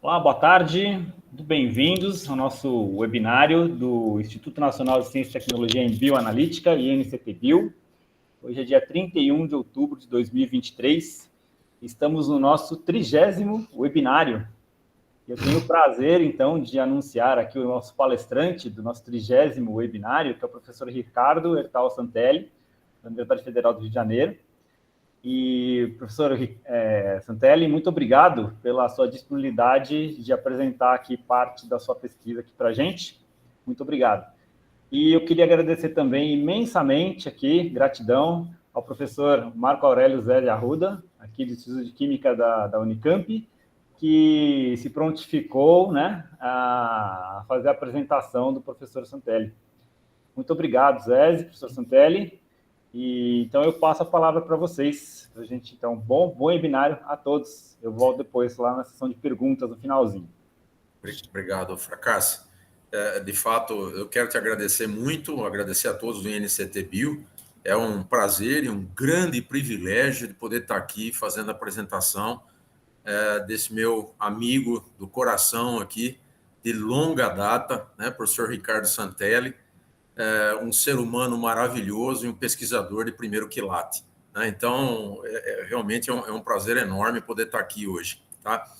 Olá, boa tarde, muito bem-vindos ao nosso webinário do Instituto Nacional de Ciência e Tecnologia em Bioanalítica, INCT-Bio. Hoje é dia 31 de outubro de 2023, estamos no nosso 30º webinário. Eu tenho o prazer, então, de anunciar aqui o nosso palestrante do nosso 30º webinário, que é o professor Ricardo Hertal Santelli, da Universidade Federal do Rio de Janeiro. E, professor Santelli, muito obrigado pela sua disponibilidade de apresentar aqui parte da sua pesquisa aqui para a gente. Muito obrigado. E eu queria agradecer também imensamente aqui, gratidão, ao professor Marco Aurélio Zé de Arruda, aqui do Instituto de Química da Unicamp, que se prontificou, né, a fazer a apresentação do professor Santelli. Muito obrigado, Zé, professor Santelli. E, então, eu passo a palavra para vocês. A gente, então, bom webinário a todos. Eu volto depois lá na sessão de perguntas, no finalzinho. Obrigado, Fracassi. De fato, eu quero te agradecer muito, agradecer a todos do INCT Bio. É um prazer e um grande privilégio de poder estar aqui fazendo a apresentação desse meu amigo do coração aqui, de longa data, né, professor Ricardo Santelli, um ser humano maravilhoso e um pesquisador de primeiro quilate. Né? Então, realmente é um prazer enorme poder estar aqui hoje. Tá?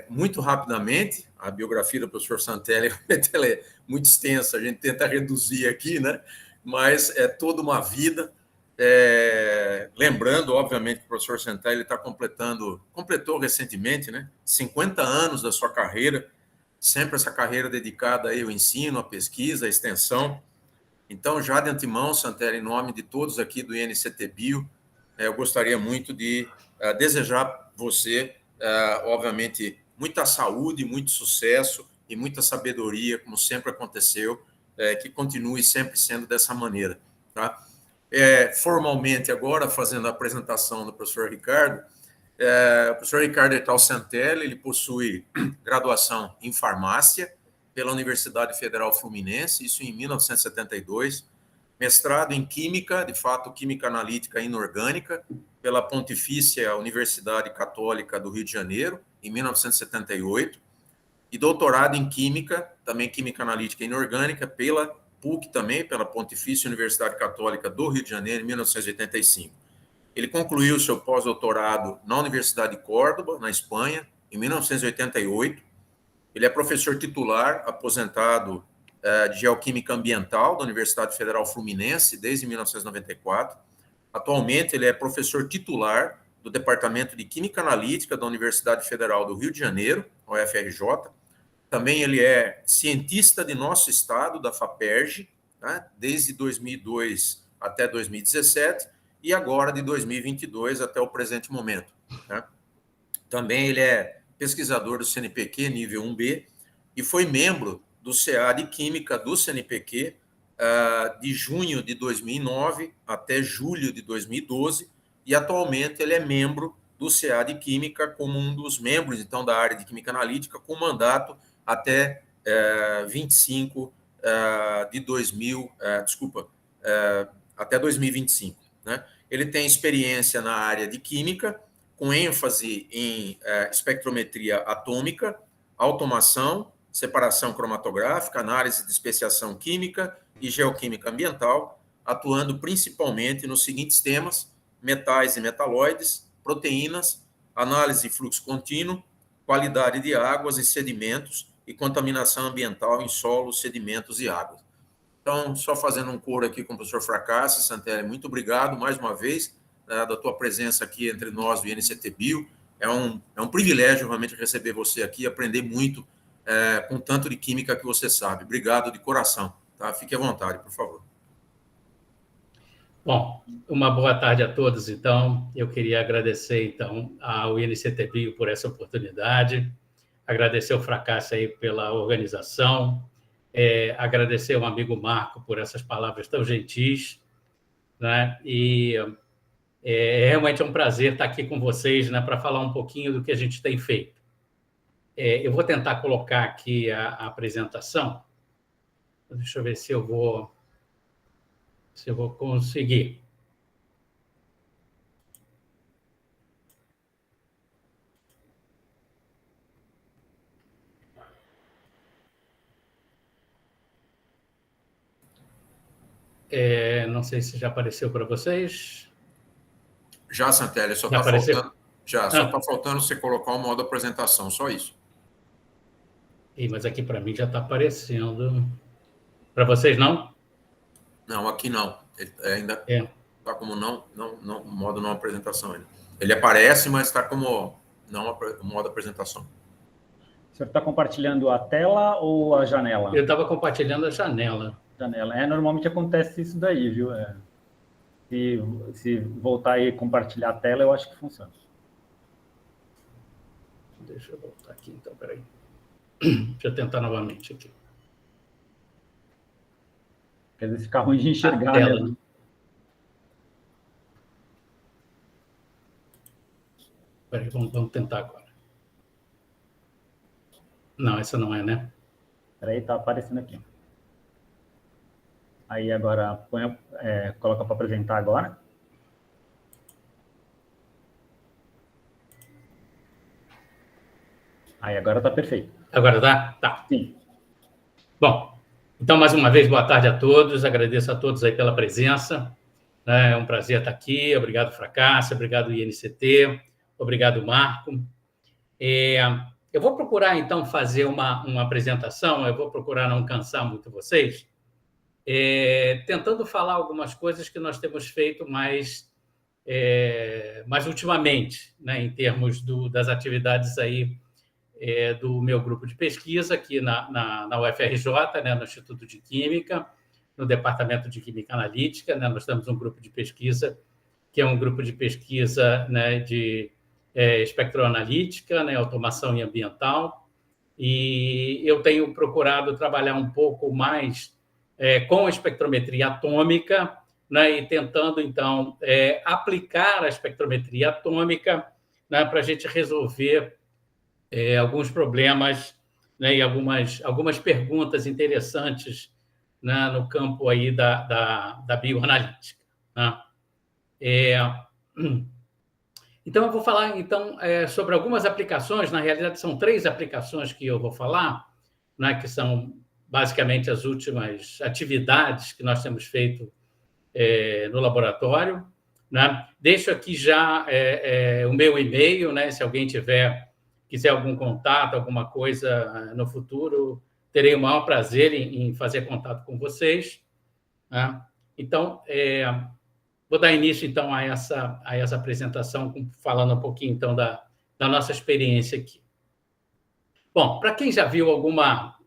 Muito rapidamente, a biografia do professor Santelli ela é muito extensa, a gente tenta reduzir aqui, né? Mas é toda uma vida. Lembrando, obviamente, que o professor Santelli completou recentemente, né? 50 anos da sua carreira, sempre essa carreira dedicada aí ao ensino, à pesquisa, à extensão. Então, já de antemão, Santelli, em nome de todos aqui do INCT Bio, eu gostaria muito de desejar você, obviamente, muita saúde, muito sucesso e muita sabedoria, como sempre aconteceu, que continue sempre sendo dessa maneira. Tá? Formalmente, agora, fazendo a apresentação do professor Ricardo, o professor Ricardo Hertal Santelli, ele possui graduação em farmácia pela Universidade Federal Fluminense, isso em 1972, mestrado em Química, de fato, Química Analítica Inorgânica, pela Pontifícia Universidade Católica do Rio de Janeiro, em 1978, e doutorado em Química, também Química Analítica Inorgânica, pela PUC também, pela Pontifícia Universidade Católica do Rio de Janeiro, em 1985. Ele concluiu seu pós-doutorado na Universidade de Córdoba, na Espanha, em 1988. Ele é professor titular, aposentado de Geoquímica Ambiental da Universidade Federal Fluminense desde 1994. Atualmente, ele é professor titular do Departamento de Química Analítica da Universidade Federal do Rio de Janeiro, UFRJ. Também ele é cientista de nosso estado, da FAPERJ, né, desde 2002 até 2017, e agora de 2022 até o presente momento. Né? Também ele é pesquisador do CNPq nível 1B e foi membro do CA de Química do CNPq de junho de 2009 até julho de 2012, e atualmente ele é membro do CA de Química como um dos membros, então, da área de Química Analítica, com mandato até 25 de 2000, até 2025. Né? Ele tem experiência na área de Química, com ênfase em espectrometria atômica, automação, separação cromatográfica, análise de especiação química e geoquímica ambiental, atuando principalmente nos seguintes temas: metais e metalóides, proteínas, análise de fluxo contínuo, qualidade de águas e sedimentos e contaminação ambiental em solos, sedimentos e águas. Então, só fazendo um coro aqui com o professor Fracassi, Santelli, muito obrigado mais uma vez da tua presença aqui entre nós do INCT Bio. É um privilégio realmente receber você aqui e aprender muito com tanto de química que você sabe. Obrigado de coração. Tá? Fique à vontade, por favor. Bom, uma boa tarde a todos. Então, eu queria agradecer então ao INCT Bio por essa oportunidade, agradecer ao Fracassi aí pela organização, agradecer ao amigo Marco por essas palavras tão gentis, né? E realmente é um prazer estar aqui com vocês, né, para falar um pouquinho do que a gente tem feito. Eu vou tentar colocar aqui a apresentação. Deixa eu ver se eu vou conseguir. Não sei se já apareceu para vocês. Já, Santelli, só Já está apareceu? faltando. Já, só está faltando você colocar o modo apresentação, só isso. Mas aqui para mim já está aparecendo. Para vocês não? Não, aqui não. Ele ainda É. está como modo não apresentação ainda. Ele aparece, mas está como modo apresentação. O senhor está compartilhando a tela ou a janela? Eu estava compartilhando a janela. Janela. Normalmente acontece isso daí, viu? Se voltar e compartilhar a tela, eu acho que funciona. Deixa eu voltar aqui, então, peraí. Deixa eu tentar novamente aqui. Quer dizer, fica ruim de enxergar, tela, né? Peraí, vamos tentar agora. Não, essa não é, né? Peraí, tá aparecendo aqui. Aí agora coloca para apresentar agora. Aí agora tá perfeito. Agora dá? Tá. Sim. Bom, então, mais uma vez, boa tarde a todos. Agradeço a todos aí pela presença. É um prazer estar aqui. Obrigado, Fracassa. Obrigado, INCT. Obrigado, Marco. Eu vou procurar, então, fazer uma apresentação. Eu vou procurar não cansar muito vocês, tentando falar algumas coisas que nós temos feito mais ultimamente, né, em termos das atividades aí do meu grupo de pesquisa aqui na UFRJ, né, no Instituto de Química, no Departamento de Química Analítica. Né, nós temos um grupo de pesquisa que é um grupo de pesquisa, né, de espectroanalítica, né, automação e ambiental, e eu tenho procurado trabalhar um pouco mais com a espectrometria atômica, né, e tentando, então, aplicar a espectrometria atômica, né, para a gente resolver alguns problemas, né, e algumas perguntas interessantes, né, no campo aí da bioanalítica. Né? Então, eu vou falar sobre algumas aplicações. Na realidade, são 3 aplicações que eu vou falar, né, que são basicamente as últimas atividades que nós temos feito no laboratório. Né? Deixo aqui já o meu e-mail, né, se alguém quiser algum contato, alguma coisa no futuro, terei o maior prazer em fazer contato com vocês. Né? Então, vou dar início, então, a essa apresentação, falando um pouquinho, então, da nossa experiência aqui. Bom, para quem já viu alguma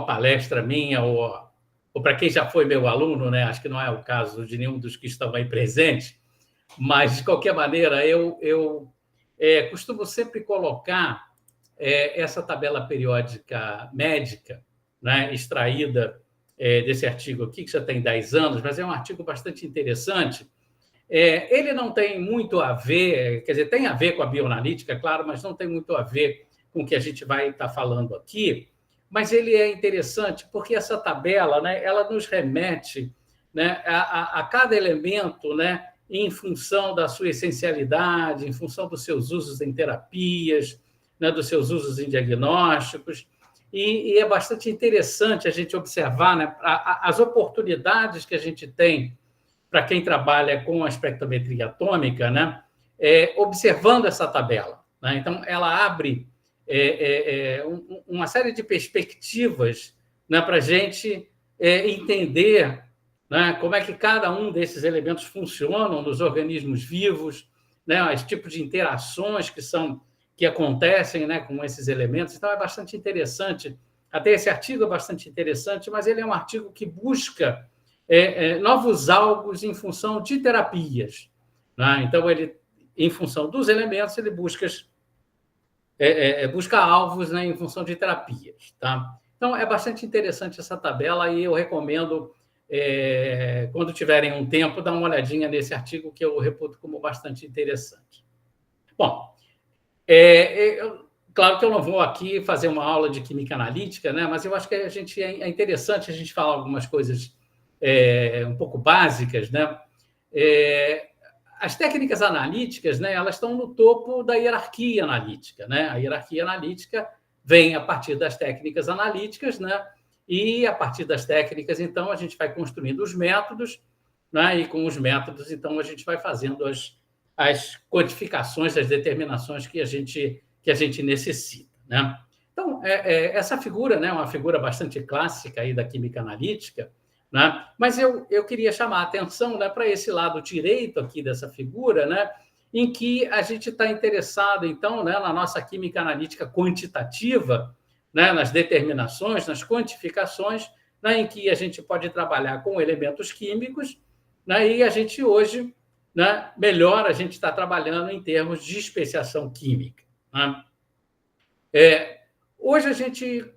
palestra minha, ou para quem já foi meu aluno, né, acho que não é o caso de nenhum dos que estão aí presentes, mas, de qualquer maneira, eu costumo sempre colocar essa tabela periódica médica, né, extraída desse artigo aqui, que já tem 10 anos, mas é um artigo bastante interessante. Ele não tem muito a ver, quer dizer, tem a ver com a bioanalítica, claro, mas não tem muito a ver com o que a gente vai estar falando aqui, mas ele é interessante porque essa tabela, né, ela nos remete, né, a cada elemento, né, em função da sua essencialidade, em função dos seus usos em terapias, né, dos seus usos em diagnósticos, e é bastante interessante a gente observar, né, as oportunidades que a gente tem para quem trabalha com a espectrometria atômica, né, observando essa tabela. Né? Então, ela abre uma série de perspectivas, né, para a gente entender, né, como é que cada um desses elementos funcionam nos organismos vivos, né, os tipos de interações que acontecem, né, com esses elementos. Então, é bastante interessante. Até esse artigo é bastante interessante, mas ele é um artigo que busca novos alvos em função de terapias. Né? Então, ele, em função dos elementos, ele busca alvos, né, em função de terapias. Tá? Então, é bastante interessante essa tabela e eu recomendo, quando tiverem um tempo, dar uma olhadinha nesse artigo que eu reputo como bastante interessante. Bom, claro que eu não vou aqui fazer uma aula de química analítica, né, mas eu acho que é interessante a gente falar algumas coisas um pouco básicas, né? As técnicas analíticas, né, elas estão no topo da hierarquia analítica, né? A hierarquia analítica vem a partir das técnicas analíticas, né? E, a partir das técnicas, então, a gente vai construindo os métodos, né? E com os métodos, então, a gente vai fazendo as quantificações, as determinações que a gente necessita, né? Então, essa figura, né, é uma figura bastante clássica aí da química analítica, né? Mas eu queria chamar a atenção, né, para esse lado direito aqui dessa figura, né, em que a gente está interessado, então, né, na nossa química analítica quantitativa, né, nas determinações, nas quantificações, né, em que a gente pode trabalhar com elementos químicos, né, e a gente hoje, né, melhor a gente está trabalhando em termos de especiação química, né? Hoje a gente,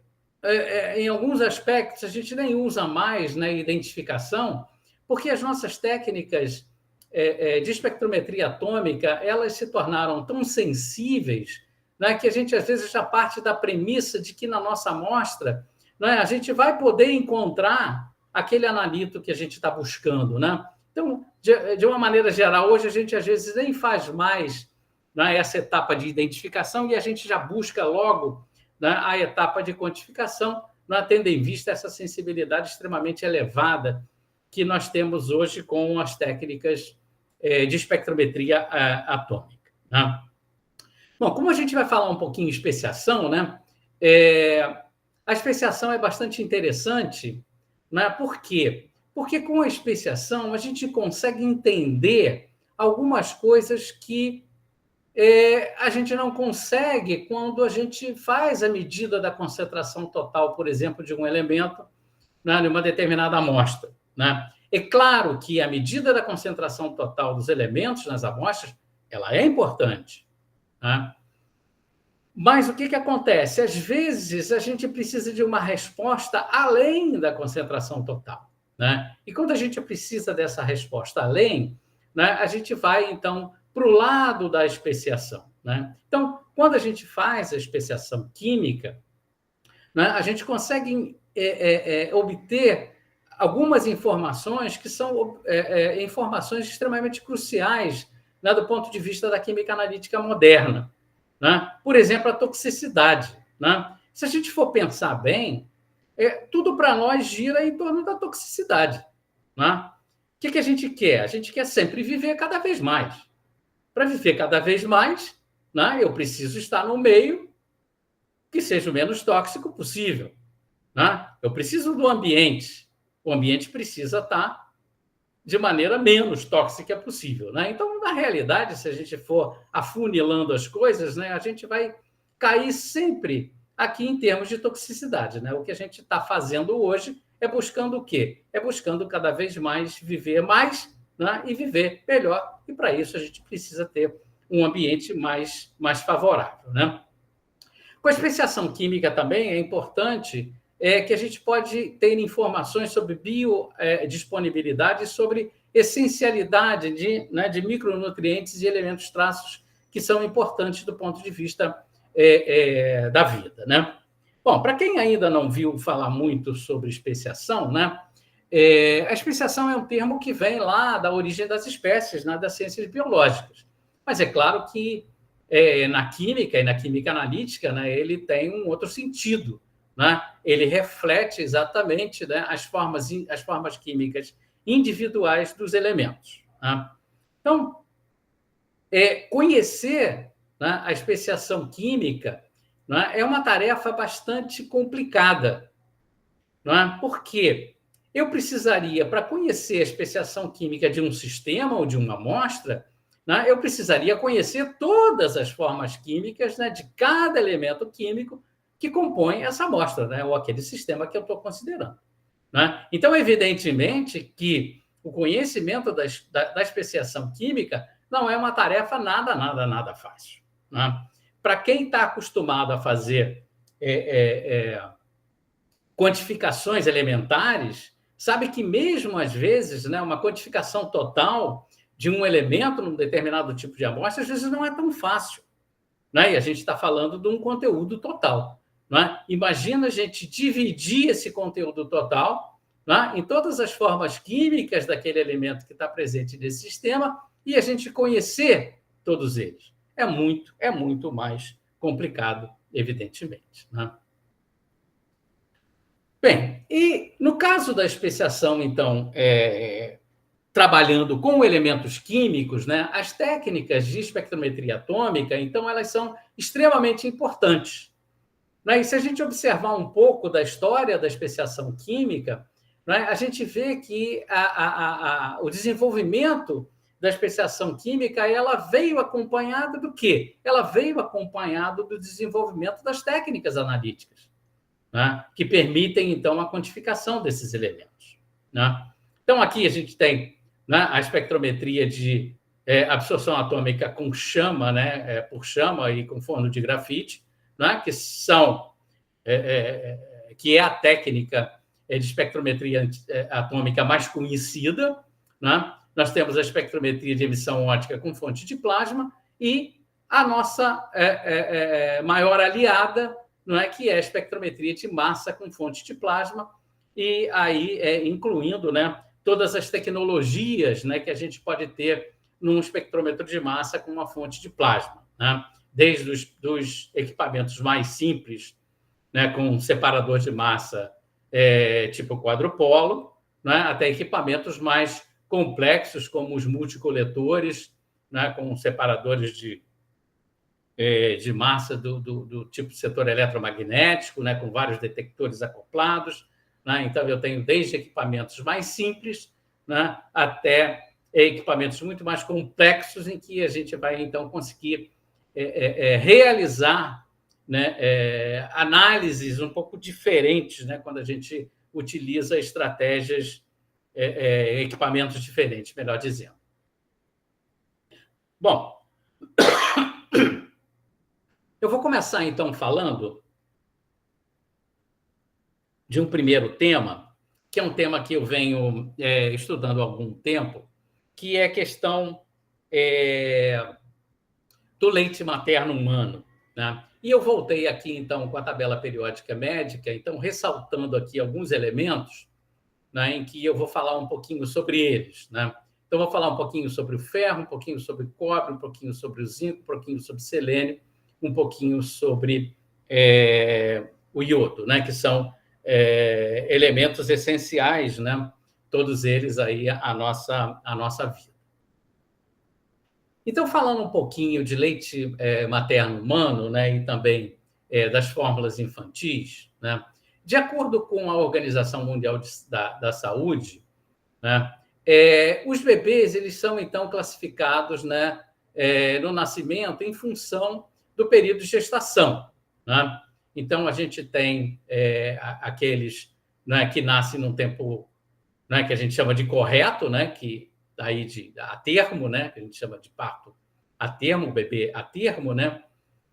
em alguns aspectos, a gente nem usa mais, né, identificação, porque as nossas técnicas de espectrometria atômica, elas se tornaram tão sensíveis, né, que a gente, às vezes, já parte da premissa de que na nossa amostra, né, a gente vai poder encontrar aquele analito que a gente está buscando, né? Então, de uma maneira geral, hoje a gente, às vezes, nem faz mais, né, essa etapa de identificação e a gente já busca logo, né, a etapa de quantificação, né, tendo em vista essa sensibilidade extremamente elevada que nós temos hoje com as técnicas de espectrometria atômica, né? Bom, como a gente vai falar um pouquinho em especiação, né, a especiação é bastante interessante, né? Por quê? Porque com a especiação a gente consegue entender algumas coisas que a gente não consegue quando a gente faz a medida da concentração total, por exemplo, de um elemento, né, numa determinada amostra, né? É claro que a medida da concentração total dos elementos nas amostras, ela é importante, né? Mas o que acontece? Às vezes, a gente precisa de uma resposta além da concentração total, né? E quando a gente precisa dessa resposta além, né, a gente vai, então, para o lado da especiação, né? Então, quando a gente faz a especiação química, né, a gente consegue obter algumas informações que são informações extremamente cruciais, né, do ponto de vista da química analítica moderna, né? Por exemplo, a toxicidade, né? Se a gente for pensar bem, tudo para nós gira em torno da toxicidade, né? O que a gente quer? A gente quer sempre viver cada vez mais. Para viver cada vez mais, né, eu preciso estar no meio que seja o menos tóxico possível, né? Eu preciso do ambiente. O ambiente precisa estar de maneira menos tóxica possível, né? Então, na realidade, se a gente for afunilando as coisas, né, a gente vai cair sempre aqui em termos de toxicidade, né? O que a gente está fazendo hoje é buscando o quê? É buscando cada vez mais viver mais, né, e viver melhor. E, para isso, a gente precisa ter um ambiente mais favorável, né? Com a especiação química também é importante que a gente pode ter informações sobre biodisponibilidade, sobre essencialidade de micronutrientes e elementos traços que são importantes do ponto de vista da vida, né? Bom, para quem ainda não viu falar muito sobre especiação, né, a especiação é um termo que vem lá da origem das espécies, né, das ciências biológicas. Mas é claro que na química e na química analítica, né, ele tem um outro sentido, né? Ele reflete exatamente, né, as formas químicas individuais dos elementos, né? Então, conhecer, né, a especiação química, né, é uma tarefa bastante complicada, né? Por quê? Eu precisaria, para conhecer a especiação química de um sistema ou de uma amostra, né, eu precisaria conhecer todas as formas químicas, né, de cada elemento químico que compõe essa amostra, né, ou aquele sistema que eu estou considerando, né? Então, evidentemente que o conhecimento da especiação química não é uma tarefa nada fácil, né? Para quem está acostumado a fazer quantificações elementares, sabe que mesmo às vezes, né, uma quantificação total de um elemento num determinado tipo de amostra, às vezes não é tão fácil, né? E a gente está falando de um conteúdo total, né? Imagina a gente dividir esse conteúdo total, né, em todas as formas químicas daquele elemento que está presente nesse sistema e a gente conhecer todos eles. É muito mais complicado, evidentemente, né? Bem, e no caso da especiação, então, trabalhando com elementos químicos, né, as técnicas de espectrometria atômica, então, elas são extremamente importantes. Né? E se a gente observar um pouco da história da especiação química, né, a gente vê que o desenvolvimento da especiação química ela veio acompanhada do quê? Ela veio acompanhada do desenvolvimento das técnicas analíticas, né, que permitem, então, a quantificação desses elementos. Né? Então, aqui a gente tem, né, a espectrometria de absorção atômica com chama, né, por chama e com forno de grafite, né, que é a técnica de espectrometria atômica mais conhecida. Né? Nós temos a espectrometria de emissão óptica com fonte de plasma e a nossa maior aliada, não é, que é a espectrometria de massa com fonte de plasma, e aí incluindo, né, todas as tecnologias, né, que a gente pode ter num espectrômetro de massa com uma fonte de plasma, né? Desde os equipamentos mais simples, né, com um separador de massa tipo quadrupolo, né, até equipamentos mais complexos, como os multicoletores, né, com separadores de massa do tipo setor eletromagnético, né, com vários detectores acoplados. Né? Então, eu tenho desde equipamentos mais simples, né, até equipamentos muito mais complexos, em que a gente vai, então, conseguir realizar, né, análises um pouco diferentes, né, quando a gente utiliza estratégias, equipamentos diferentes, melhor dizendo. Bom, eu vou começar, então, falando de um primeiro tema, que é um tema que eu venho estudando há algum tempo, que é a questão do leite materno humano. Né? E eu voltei aqui, então, com a tabela periódica médica, então, ressaltando aqui alguns elementos, né, em que eu vou falar um pouquinho sobre eles. Né? Então, vou falar um pouquinho sobre o ferro, um pouquinho sobre o cobre, um pouquinho sobre o zinco, um pouquinho sobre o selênio, um pouquinho sobre o iodo, né, que são elementos essenciais, né, todos eles aí a nossa vida. Então, falando um pouquinho de leite materno humano, né, e também das fórmulas infantis, né, de acordo com a Organização Mundial da Saúde, né, os bebês eles são, então, classificados, né, no nascimento em função do período de gestação. Né? Então, a gente tem aqueles, né, que nascem num tempo, né, que a gente chama de correto, né, que daí a termo, né, que a gente chama de parto a termo, bebê a termo, né,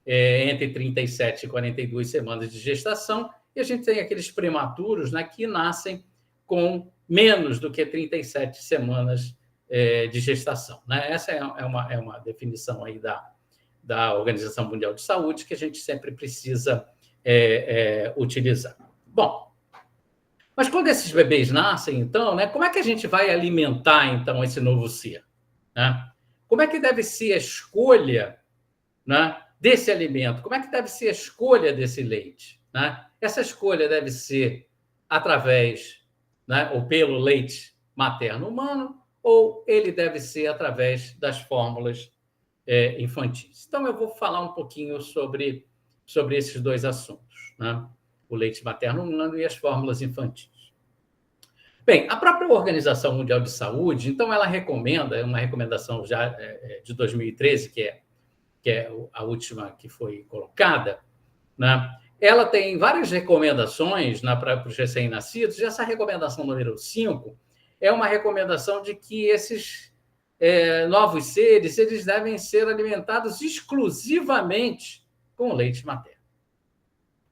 entre 37 e 42 semanas de gestação, e a gente tem aqueles prematuros, né, que nascem com menos do que 37 semanas de gestação. Né? Essa é uma definição aí da Organização Mundial de Saúde que a gente sempre precisa utilizar. Bom, mas quando esses bebês nascem, então, né, como é que a gente vai alimentar, então, esse novo ser? Né? Como é que deve ser a escolha, né, desse alimento? Como é que deve ser a escolha desse leite? Né? Essa escolha deve ser através, né, ou pelo leite materno humano, ou ele deve ser através das fórmulas infantis. Então, eu vou falar um pouquinho sobre esses dois assuntos, né? O leite materno humano e as fórmulas infantis. Bem, a própria Organização Mundial de Saúde, então, ela recomenda, é uma recomendação já de 2013, que é a última que foi colocada, né? Ela tem várias recomendações, né, para os recém-nascidos, e essa recomendação número 5 é uma recomendação de que esses novos seres eles devem ser alimentados exclusivamente com leite materno.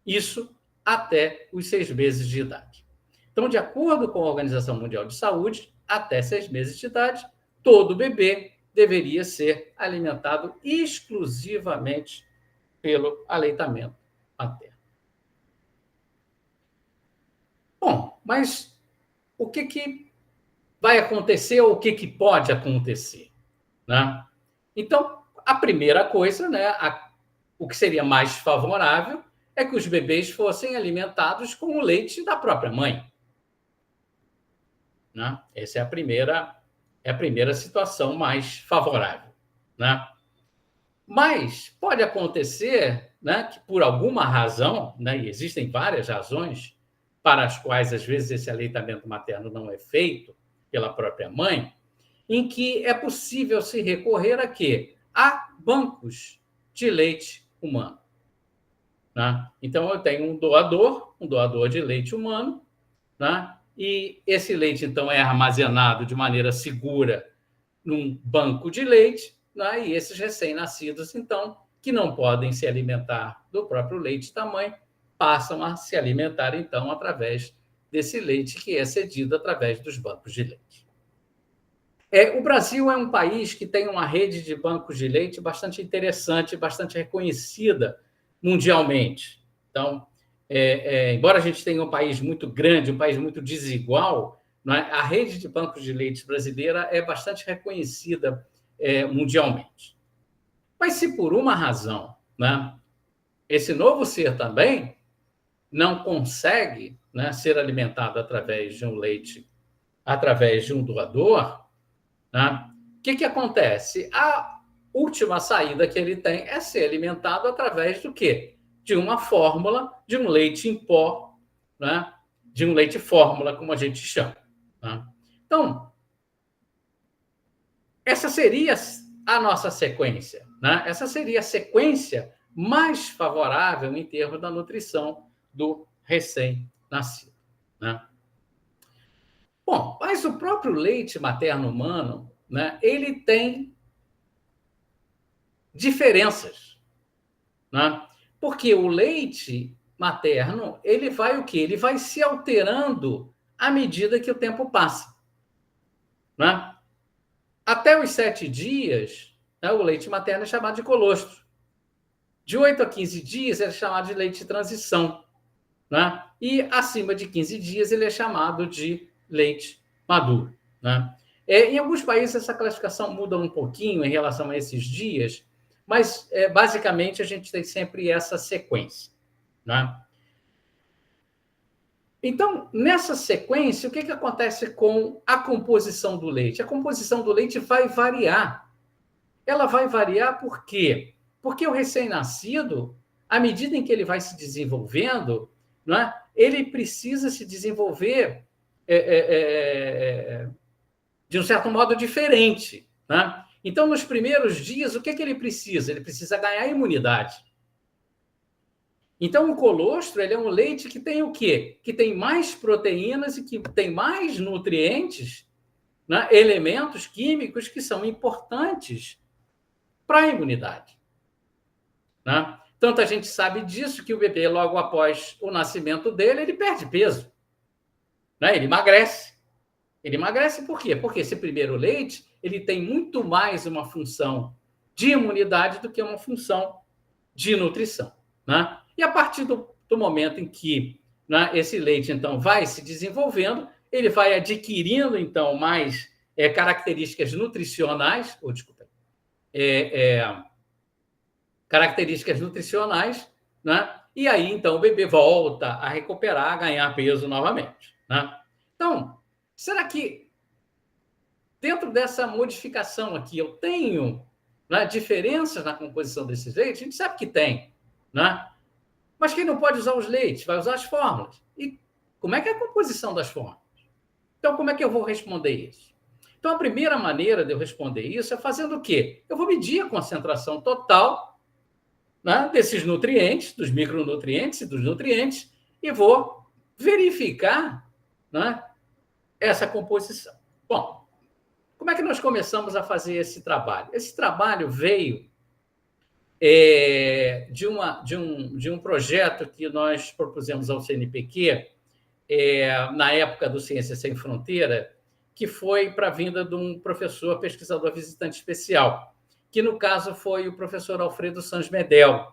Isso até os 6 meses de idade. Então, de acordo com a Organização Mundial de Saúde, até 6 meses de idade, todo bebê deveria ser alimentado exclusivamente pelo aleitamento materno. Bom, mas o que vai acontecer ou o que pode acontecer? Né? Então, a primeira coisa, né, o que seria mais favorável é que os bebês fossem alimentados com o leite da própria mãe. Né? Essa é a primeira situação mais favorável. Né? Mas pode acontecer, né, que, por alguma razão, né, e existem várias razões para as quais, às vezes, esse aleitamento materno não é feito pela própria mãe, em que é possível se recorrer a quê? A bancos de leite humano. Né? Então, eu tenho um doador de leite humano, né? E esse leite, então, é armazenado de maneira segura num banco de leite, né? E esses recém-nascidos, então, que não podem se alimentar do próprio leite da mãe, passam a se alimentar, então, através desse leite que é cedido através dos bancos de leite. O Brasil é um país que tem uma rede de bancos de leite bastante interessante, bastante reconhecida mundialmente. Então, embora a gente tenha um país muito grande, um país muito desigual, não é? A rede de bancos de leite brasileira é bastante reconhecida mundialmente. Mas se por uma razão, né, esse novo ser também não consegue, né, ser alimentado através de um leite, através de um doador, né, o que acontece? A última saída que ele tem é ser alimentado através do quê? De uma fórmula, de um leite em pó, né, de um leite fórmula, como a gente chama. Né? Então, essa seria a nossa sequência. Né? Essa seria a sequência mais favorável em termos da nutrição do recém-nascido. Né? Bom, mas o próprio leite materno humano, né, ele tem diferenças. Né? Porque o leite materno, ele vai o quê? Ele vai se alterando à medida que o tempo passa. Né? Até os 7 dias, né, o leite materno é chamado de colostro. De 8 a 15 dias, ele é chamado de leite de transição. Né? E acima de 15 dias, ele é chamado de leite maduro. Né? Em alguns países, essa classificação muda um pouquinho em relação a esses dias, mas, basicamente, a gente tem sempre essa sequência. Né? Então, nessa sequência, o que acontece com a composição do leite? A composição do leite vai variar. Ela vai variar por quê? Porque o recém-nascido, à medida em que ele vai se desenvolvendo, né, ele precisa se desenvolver de um certo modo diferente. Né? Então, nos primeiros dias, o que ele precisa? Ele precisa ganhar imunidade. Então, o colostro ele é um leite que tem o quê? Que tem mais proteínas e que tem mais nutrientes, né, elementos químicos que são importantes para a imunidade. Né? Tanto a gente sabe disso que o bebê, logo após o nascimento dele, ele perde peso. Né? Ele emagrece. Ele emagrece por quê? Porque esse primeiro leite ele tem muito mais uma função de imunidade do que uma função de nutrição. Né? E a partir do momento em que, né, esse leite, então, vai se desenvolvendo, ele vai adquirindo, então, mais características nutricionais, características nutricionais, né? E aí, então, o bebê volta a recuperar, a ganhar peso novamente. Né? Então, será que dentro dessa modificação aqui eu tenho, né, diferenças na composição desses leites? A gente sabe que tem. Né? Mas quem não pode usar os leites vai usar as fórmulas. E como é que é a composição das fórmulas? Então, como é que eu vou responder isso? Então, a primeira maneira de eu responder isso é fazendo o quê? Eu vou medir a concentração total, né, desses nutrientes, dos micronutrientes e dos nutrientes, e vou verificar, né, essa composição. Bom, como é que nós começamos a fazer esse trabalho? Esse trabalho veio de um projeto que nós propusemos ao CNPq na época do Ciência Sem Fronteira, que foi para a vinda de um professor pesquisador visitante especial, que, no caso, foi o professor Alfredo Sanz Medel,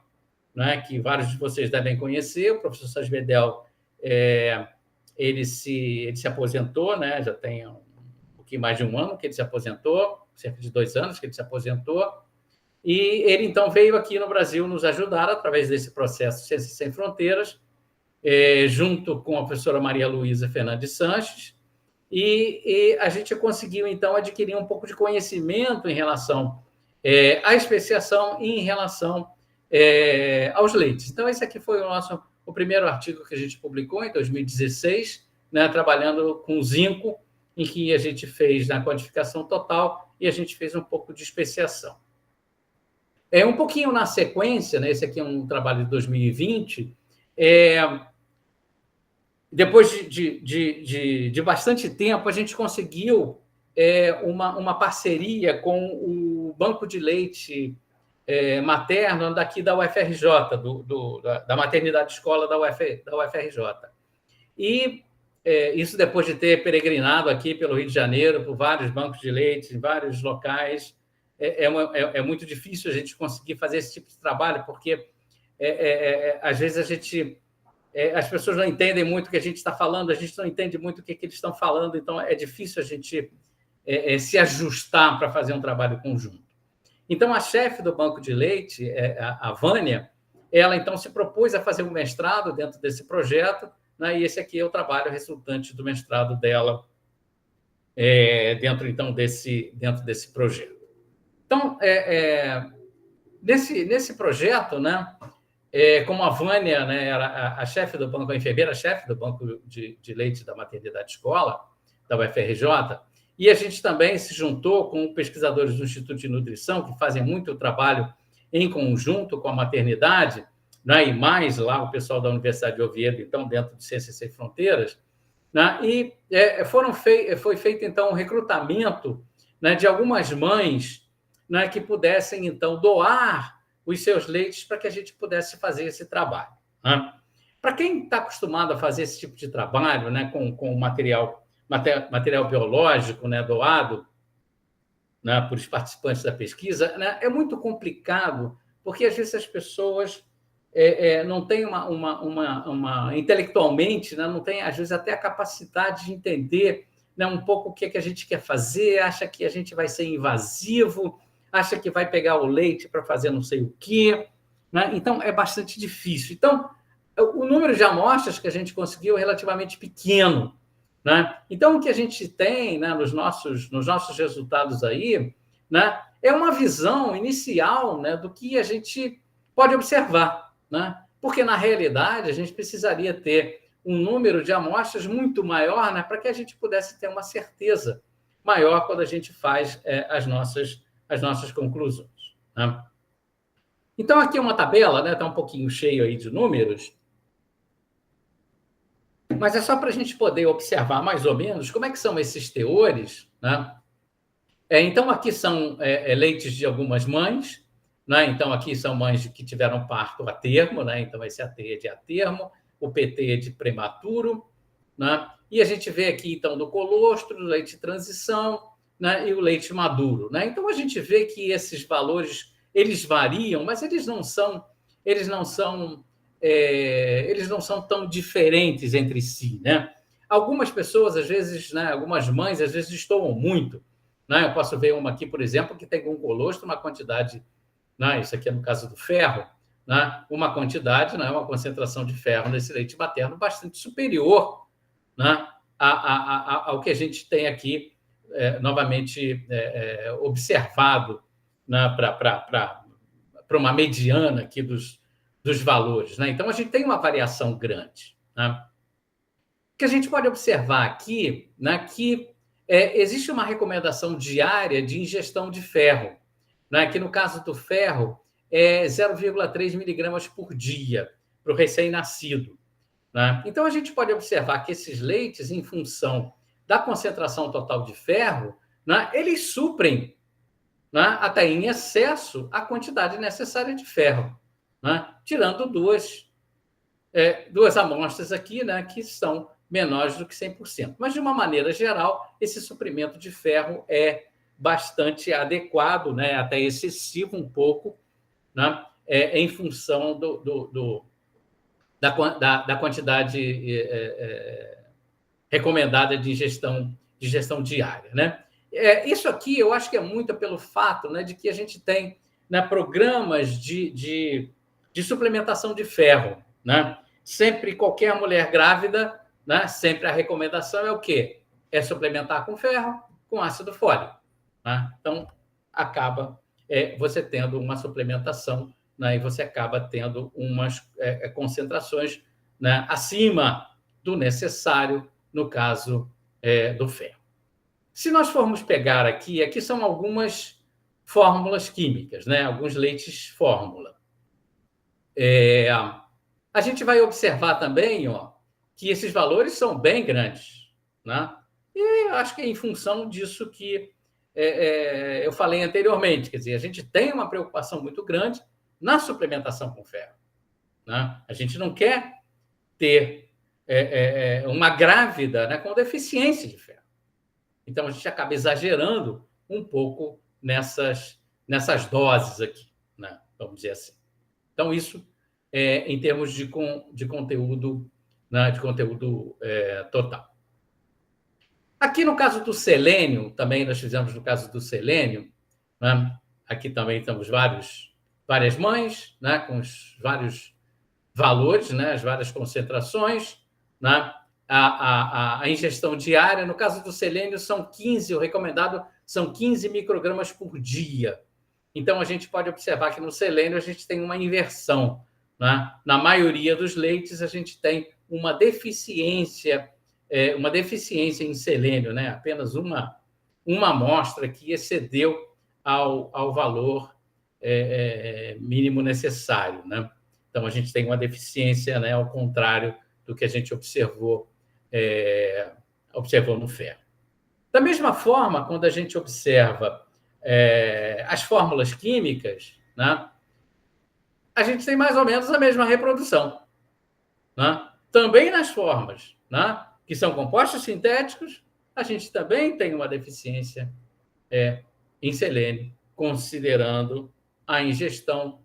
né, que vários de vocês devem conhecer. O professor Sanz Medel ele se aposentou, né, já tem um pouquinho mais de um ano que ele se aposentou, cerca de 2 anos que ele se aposentou. E ele, então, veio aqui no Brasil nos ajudar através desse processo Ciências Sem Fronteiras, junto com a professora Maria Luísa Fernandes Sanches, e a gente conseguiu, então, adquirir um pouco de conhecimento em relação à especiação e em relação aos leites. Então, esse aqui foi o primeiro artigo que a gente publicou em 2016, né, trabalhando com zinco, em que a gente fez na quantificação total e a gente fez um pouco de especiação. Um pouquinho na sequência, né, esse aqui é um trabalho de 2020, depois de bastante tempo, a gente conseguiu uma parceria com o Banco de Leite materno daqui da UFRJ, da maternidade escola da UFRJ. E isso depois de ter peregrinado aqui pelo Rio de Janeiro, por vários bancos de leite, em vários locais. É muito difícil a gente conseguir fazer esse tipo de trabalho, porque às vezes as pessoas não entendem muito o que a gente está falando, a gente não entende muito o que eles estão falando, então é difícil a gente se ajustar para fazer um trabalho conjunto. Então, a chefe do Banco de Leite, a Vânia, ela então se propôs a fazer um mestrado dentro desse projeto, né, e esse aqui é o trabalho resultante do mestrado dela dentro desse projeto. Então, nesse projeto, né, como a Vânia, né, era a chefe do banco, a enfermeira-chefe do Banco de Leite da Maternidade Escola, da UFRJ, e a gente também se juntou com pesquisadores do Instituto de Nutrição, que fazem muito trabalho em conjunto com a maternidade, né, e mais lá o pessoal da Universidade de Oviedo, então, dentro de Ciências Sem Fronteiras, né, e foi feito, então, um recrutamento, né, de algumas mães, né, que pudessem, então, doar os seus leites para que a gente pudesse fazer esse trabalho. Né? Para quem está acostumado a fazer esse tipo de trabalho, né, com material biológico, né, doado, né, por os participantes da pesquisa, né, é muito complicado, porque às vezes as pessoas não têm intelectualmente, né, não têm, às vezes, até a capacidade de entender, né, um pouco o que a gente quer fazer, acha que a gente vai ser invasivo, acha que vai pegar o leite para fazer não sei o quê, né? Então, é bastante difícil. Então, o número de amostras que a gente conseguiu é relativamente pequeno, né? Então, o que a gente tem, né, nos nossos resultados aí, né, é uma visão inicial, né, do que a gente pode observar, né? Porque, na realidade, a gente precisaria ter um número de amostras muito maior, né, para que a gente pudesse ter uma certeza maior quando a gente faz as nossas conclusões. Né? Então, aqui é uma tabela, né? Está um pouquinho cheio aí de números, mas é só para a gente poder observar mais ou menos como é que são esses teores. Né? Então, aqui são leites de algumas mães, né? Então, aqui são mães que tiveram parto a termo, né? Então, esse AT é de a termo, o PT é de prematuro, né? E a gente vê aqui, então, do colostro, do leite de transição, né, e o leite maduro. Né? Então, a gente vê que esses valores eles variam, mas eles não são tão diferentes entre si. Né? Algumas pessoas, às vezes, né, algumas mães, às vezes, estouram muito. Né? Eu posso ver uma aqui, por exemplo, que tem um colostro, uma quantidade, né, isso aqui é no caso do ferro, né, uma quantidade, né, uma concentração de ferro nesse leite materno bastante superior, né, ao que a gente tem aqui, novamente observado, né, para uma mediana aqui dos valores. Né? Então, a gente tem uma variação grande. Né? O que a gente pode observar aqui, né, que existe uma recomendação diária de ingestão de ferro, né, que no caso do ferro é 0,3 miligramas por dia para o recém-nascido. Né? Então, a gente pode observar que esses leites, em função da concentração total de ferro, né, eles suprem, né, até em excesso a quantidade necessária de ferro, né, tirando duas amostras aqui, né, que são menores do que 100%. Mas, de uma maneira geral, esse suprimento de ferro é bastante adequado, né, até excessivo um pouco, né, em função da quantidade recomendada de ingestão diária. Né? Isso aqui eu acho que é muito pelo fato, né, de que a gente tem né, programas de suplementação de ferro, né? Sempre, qualquer mulher grávida, né, sempre a recomendação é o quê? É suplementar com ferro, com ácido fólico. Né? Então, acaba você tendo uma suplementação, né, e você acaba tendo umas concentrações, né, acima do necessário no caso do ferro. Se nós formos pegar aqui são algumas fórmulas químicas, né, alguns leites fórmula. A gente vai observar também, que esses valores são bem grandes, né? E eu acho que é em função disso que eu falei anteriormente, quer dizer, a gente tem uma preocupação muito grande na suplementação com ferro, né? A gente não quer ter uma grávida, né, com deficiência de ferro. Então, a gente acaba exagerando um pouco nessas doses aqui, né? Vamos dizer assim. Então, isso em termos de conteúdo, né, de conteúdo total. Aqui no caso do selênio, também nós fizemos no caso do selênio, né? Aqui também temos várias mães, né, com os vários valores, né, as várias concentrações, né? A ingestão diária, no caso do selênio, são 15, o recomendado são 15 microgramas por dia. Então, a gente pode observar que no selênio a gente tem uma inversão, né? Na maioria dos leites, a gente tem uma deficiência em selênio, né? Apenas uma amostra que excedeu ao valor mínimo necessário, né? Então, a gente tem uma deficiência, né, ao contrário do que a gente observou no ferro. Da mesma forma, quando a gente observa as fórmulas químicas, né, a gente tem mais ou menos a mesma reprodução, né? Também nas formas, né, que são compostos sintéticos, a gente também tem uma deficiência em selênio, considerando a ingestão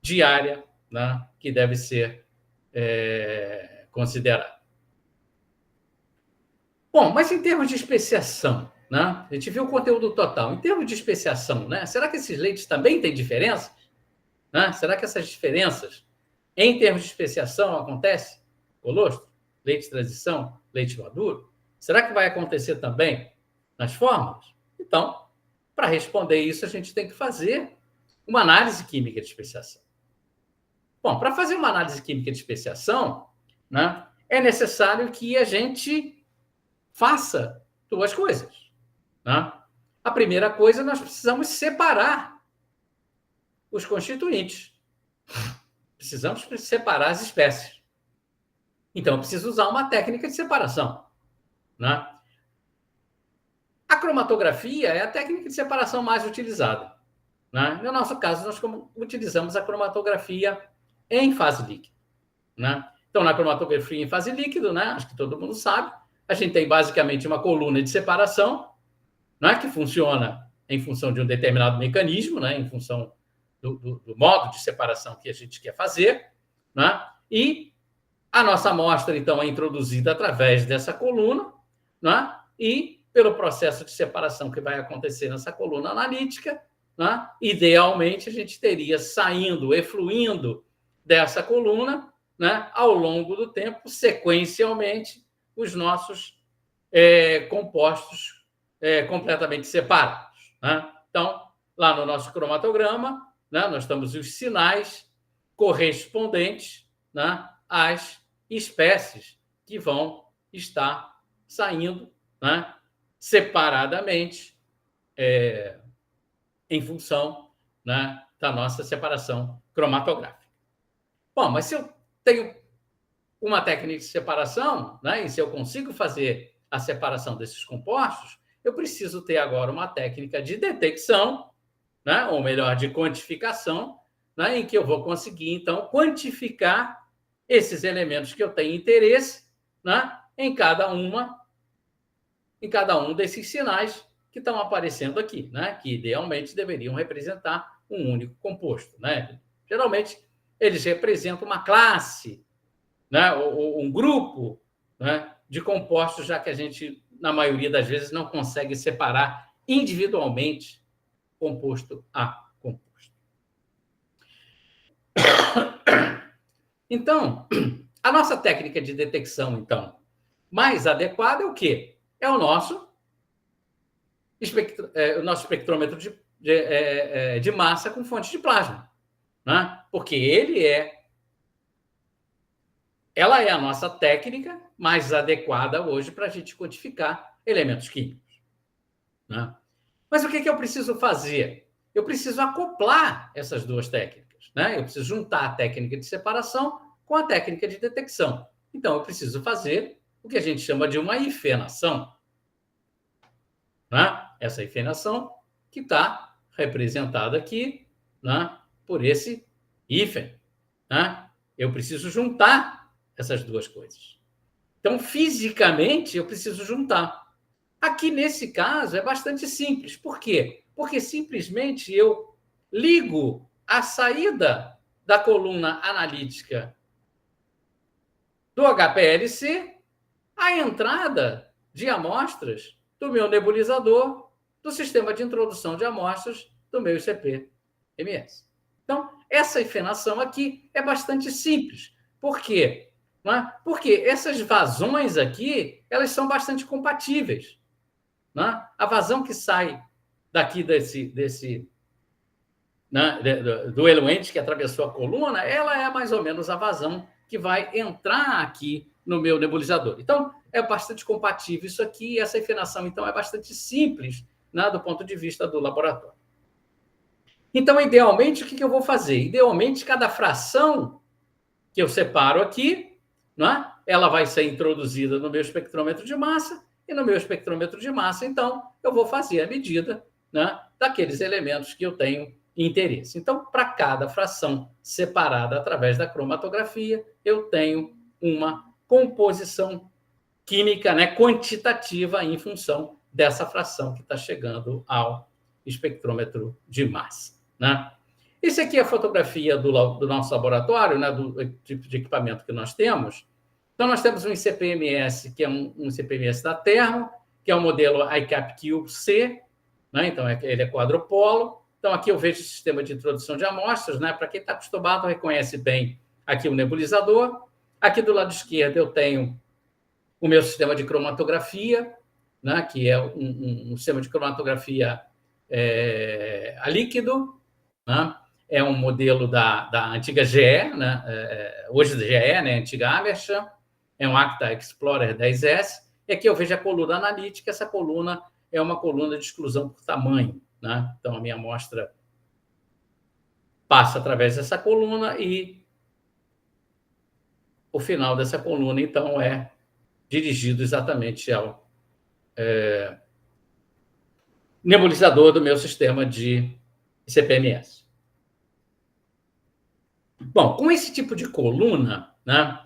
diária, né, que deve ser considerada. Bom, mas em termos de especiação, né, a gente viu o conteúdo total. Em termos de especiação, né, será que esses leites também têm diferenças? Né? Será que essas diferenças, em termos de especiação, acontecem? Colostro, leite de transição, leite maduro? Será que vai acontecer também nas fórmulas? Então, para responder isso, a gente tem que fazer uma análise química de especiação. Bom, para fazer uma análise química de especiação, né, é necessário que a gente faça duas coisas. Né? A primeira coisa, nós precisamos separar os constituintes. Precisamos separar as espécies. Então, eu preciso usar uma técnica de separação. Né? A cromatografia é a técnica de separação mais utilizada. Né? No nosso caso, nós utilizamos a cromatografia em fase líquida. Né? Então, na cromatografia em fase líquida, né, acho que todo mundo sabe, a gente tem basicamente uma coluna de separação, né, que funciona em função de um determinado mecanismo, né, em função do modo de separação que a gente quer fazer, né? E a nossa amostra, então, é introduzida através dessa coluna, né? E pelo processo de separação que vai acontecer nessa coluna analítica, né? Idealmente, a gente teria saindo, efluindo dessa coluna, né, ao longo do tempo, sequencialmente, os nossos compostos completamente separados. Né? Então, lá no nosso cromatograma, né, nós temos os sinais correspondentes, né, às espécies que vão estar saindo, né, separadamente em função, né, da nossa separação cromatográfica. Bom, mas se eu tenho uma técnica de separação, né, e se eu consigo fazer a separação desses compostos, eu preciso ter agora uma técnica de detecção, né, ou melhor, de quantificação, né, em que eu vou conseguir, então, quantificar esses elementos que eu tenho interesse, né, em cada um desses sinais que estão aparecendo aqui, né, que idealmente deveriam representar um único composto. Né? Geralmente, eles representam uma classe, né, ou um grupo, né, de compostos, já que a gente, na maioria das vezes, não consegue separar individualmente composto a composto. Então, a nossa técnica de detecção, então, mais adequada é o quê? É o nosso espectrômetro de massa com fonte de plasma, né? Porque ela é a nossa técnica mais adequada hoje para a gente quantificar elementos químicos, né? Mas o que eu preciso fazer? Eu preciso acoplar essas duas técnicas, né? Eu preciso juntar a técnica de separação com a técnica de detecção. Então, eu preciso fazer o que a gente chama de uma hifenação, né? Essa hifenação que está representada aqui, né, por esse hífen, né? Eu preciso juntar essas duas coisas. Então, fisicamente, eu preciso juntar. Aqui, nesse caso, é bastante simples. Por quê? Porque simplesmente eu ligo a saída da coluna analítica do HPLC à entrada de amostras do meu nebulizador do sistema de introdução de amostras do meu ICP-MS. Então, essa hifenação aqui é bastante simples. Por quê? Não é? Porque essas vazões aqui, elas são bastante compatíveis. Não é? A vazão que sai daqui do eluente que atravessou a coluna, ela é mais ou menos a vazão que vai entrar aqui no meu nebulizador. Então, é bastante compatível isso aqui, e essa hifenação, então, é bastante simples, né, do ponto de vista do laboratório. Então, idealmente, o que eu vou fazer? Idealmente, cada fração que eu separo aqui, né, ela vai ser introduzida no meu espectrômetro de massa, e no meu espectrômetro de massa, então, eu vou fazer a medida, né, daqueles elementos que eu tenho interesse. Então, para cada fração separada através da cromatografia, eu tenho uma composição química, né, quantitativa em função dessa fração que está chegando ao espectrômetro de massa, né? Isso aqui é a fotografia do nosso laboratório, né, do tipo de equipamento que nós temos. Então, nós temos um ICP-MS, que é um ICP-MS da Thermo, que é o modelo ICAP-Cube-C, né? Então, ele é quadrupolo. Então, aqui eu vejo o sistema de introdução de amostras, né? Para quem está acostumado, reconhece bem aqui o nebulizador. Aqui do lado esquerdo eu tenho o meu sistema de cromatografia, né? Que é um sistema de cromatografia a líquido, né? É um modelo da antiga GE, né? Hoje GE, né? Antiga Amersham, é um Acta Explorer 10S. E aqui eu vejo a coluna analítica. Essa coluna é uma coluna de exclusão por tamanho, né? Então, a minha amostra passa através dessa coluna e o final dessa coluna, então, é dirigido exatamente ao nebulizador do meu sistema de ICP-MS. Bom, com esse tipo de coluna, né,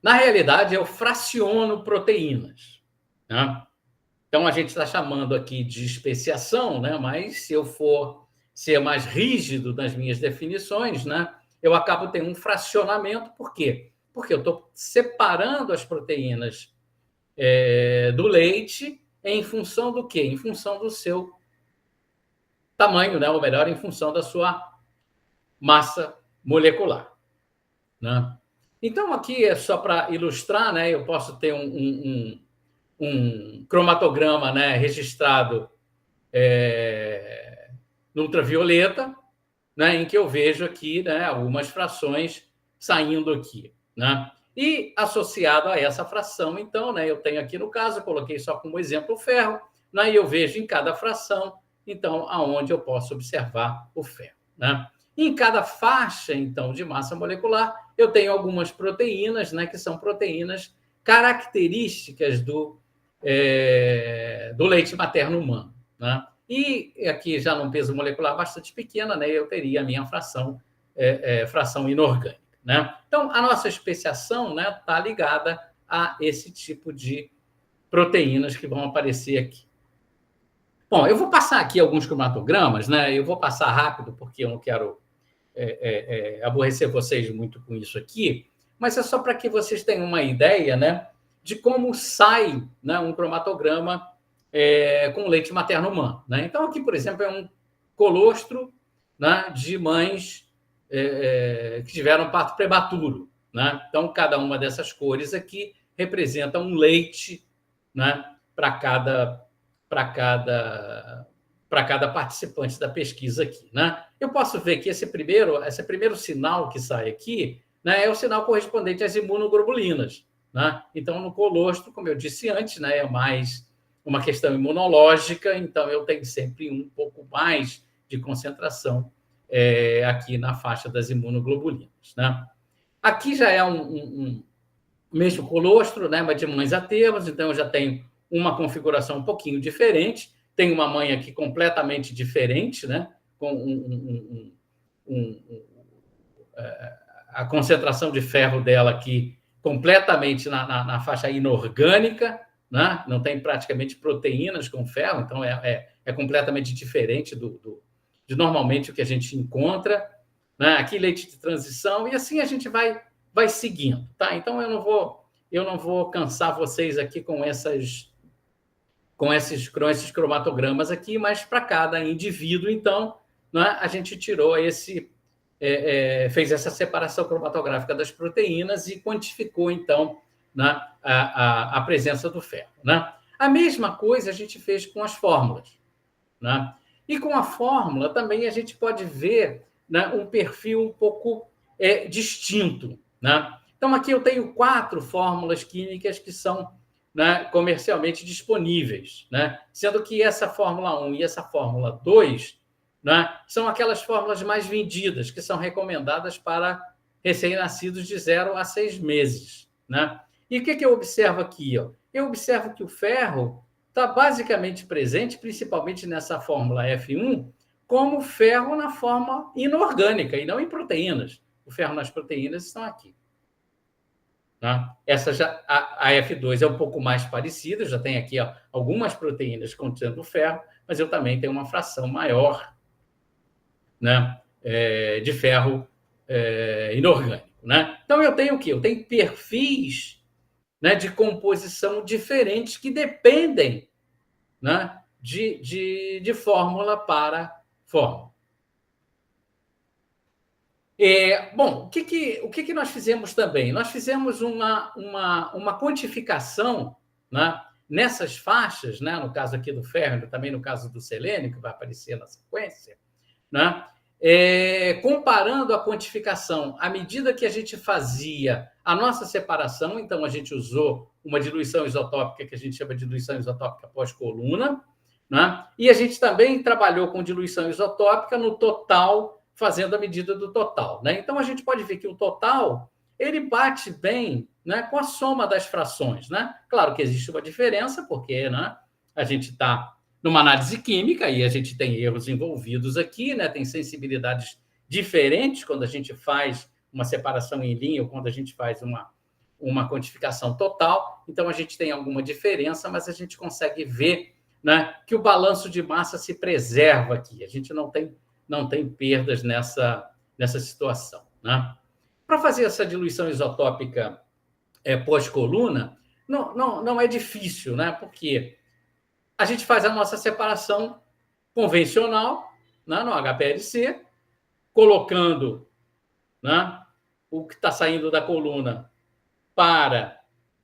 na realidade, eu fraciono proteínas, né? Então, a gente está chamando aqui de especiação, né? Mas se eu for ser mais rígido nas minhas definições, né, eu acabo tendo um fracionamento. Por quê? Porque eu estou separando as proteínas do leite em função do quê? Em função do seu tamanho, né? Ou melhor, em função da sua massa molecular, né? Então, aqui é só para ilustrar, né? Eu posso ter um cromatograma, né, registrado no ultravioleta, né, em que eu vejo aqui, né, algumas frações saindo aqui, né? E associado a essa fração, então, né, eu tenho aqui no caso, eu coloquei só como exemplo o ferro, né, e eu vejo em cada fração, então, aonde eu posso observar o ferro, né? Em cada faixa, então, de massa molecular, eu tenho algumas proteínas, né, que são proteínas características do leite materno humano, né? E aqui, já num peso molecular bastante pequeno, né, eu teria a minha fração inorgânica, né? Então, a nossa especiação, né, está ligada a esse tipo de proteínas que vão aparecer aqui. Bom, eu vou passar aqui alguns cromatogramas, né? Eu vou passar rápido, porque eu não quero aborrecer vocês muito com isso aqui, mas é só para que vocês tenham uma ideia, né, de como sai, né, um cromatograma com leite materno humano, né? Então, aqui, por exemplo, é um colostro, né, de mães que tiveram parto prematuro, né? Então, cada uma dessas cores aqui representa um leite, né, para cada participante da pesquisa aqui, né? Eu posso ver que esse primeiro sinal que sai aqui, né, é o sinal correspondente às imunoglobulinas, né? Então, no colostro, como eu disse antes, né, é mais uma questão imunológica, então eu tenho sempre um pouco mais de concentração aqui na faixa das imunoglobulinas, né? Aqui já é um mesmo colostro, né, mas de mães atervas, então eu já tenho uma configuração um pouquinho diferente. Tem uma mãe aqui completamente diferente, né, com a concentração de ferro dela aqui completamente na faixa inorgânica, né? Não tem praticamente proteínas com ferro, então é completamente diferente de normalmente o que a gente encontra, né? Aqui leite de transição, e assim a gente vai seguindo, tá? Então eu não vou cansar vocês aqui com esses cromatogramas aqui, mas para cada indivíduo, então, né, a gente tirou fez essa separação cromatográfica das proteínas e quantificou, então, né, a presença do ferro, né? A mesma coisa a gente fez com as fórmulas, né? E com a fórmula também a gente pode ver, né, um perfil um pouco distinto, né? Então, aqui eu tenho 4 fórmulas químicas que são, né, comercialmente disponíveis, né? Sendo que essa fórmula 1 e essa fórmula 2, né, são aquelas fórmulas mais vendidas, que são recomendadas para recém-nascidos de 0 a 6 meses, né? E o que eu observo aqui? Ó? Eu observo que o ferro está basicamente presente, principalmente nessa fórmula F1, como ferro na forma inorgânica e não em proteínas. O ferro nas proteínas estão aqui. Tá? A F2 é um pouco mais parecida, já tem aqui algumas proteínas contendo ferro, mas eu também tenho uma fração maior, né, de ferro inorgânico. Né? Então, eu tenho o quê? Eu tenho perfis, né, de composição diferentes que dependem, né, de fórmula para fórmula. Bom, o que nós fizemos também? Nós fizemos uma quantificação, né, nessas faixas, né, no caso aqui do ferro, também no caso do selênio, que vai aparecer na sequência, né, comparando a quantificação à medida que a gente fazia a nossa separação. Então, a gente usou uma diluição isotópica, que a gente chama de diluição isotópica pós-coluna, né, e a gente também trabalhou com diluição isotópica no total, fazendo a medida do total, né? Então, a gente pode ver que o total ele bate bem, né, com a soma das frações, né? Claro que existe uma diferença, porque, né, a gente está numa análise química e a gente tem erros envolvidos aqui, né? Tem sensibilidades diferentes quando a gente faz uma separação em linha ou quando a gente faz uma quantificação total. Então, a gente tem alguma diferença, mas a gente consegue ver, né, que o balanço de massa se preserva aqui. A gente não tem perdas nessa situação, né? Para fazer essa diluição isotópica pós-coluna, não é difícil, né? Porque a gente faz a nossa separação convencional, né, no HPLC, colocando, né, o que está saindo da coluna para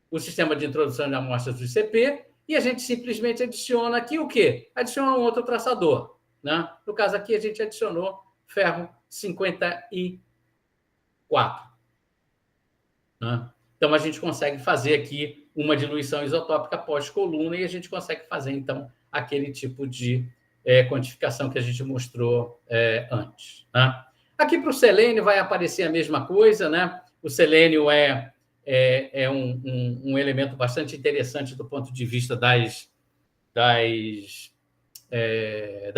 o sistema de introdução de amostras do ICP, e a gente simplesmente adiciona aqui o quê? Adiciona um outro traçador. Né? No caso aqui, a gente adicionou ferro 54. Né? Então, a gente consegue fazer aqui uma diluição isotópica pós-coluna e a gente consegue fazer, então, aquele tipo de quantificação que a gente mostrou antes. Né? Aqui para o selênio vai aparecer a mesma coisa. Né? O selênio é um elemento bastante interessante do ponto de vista da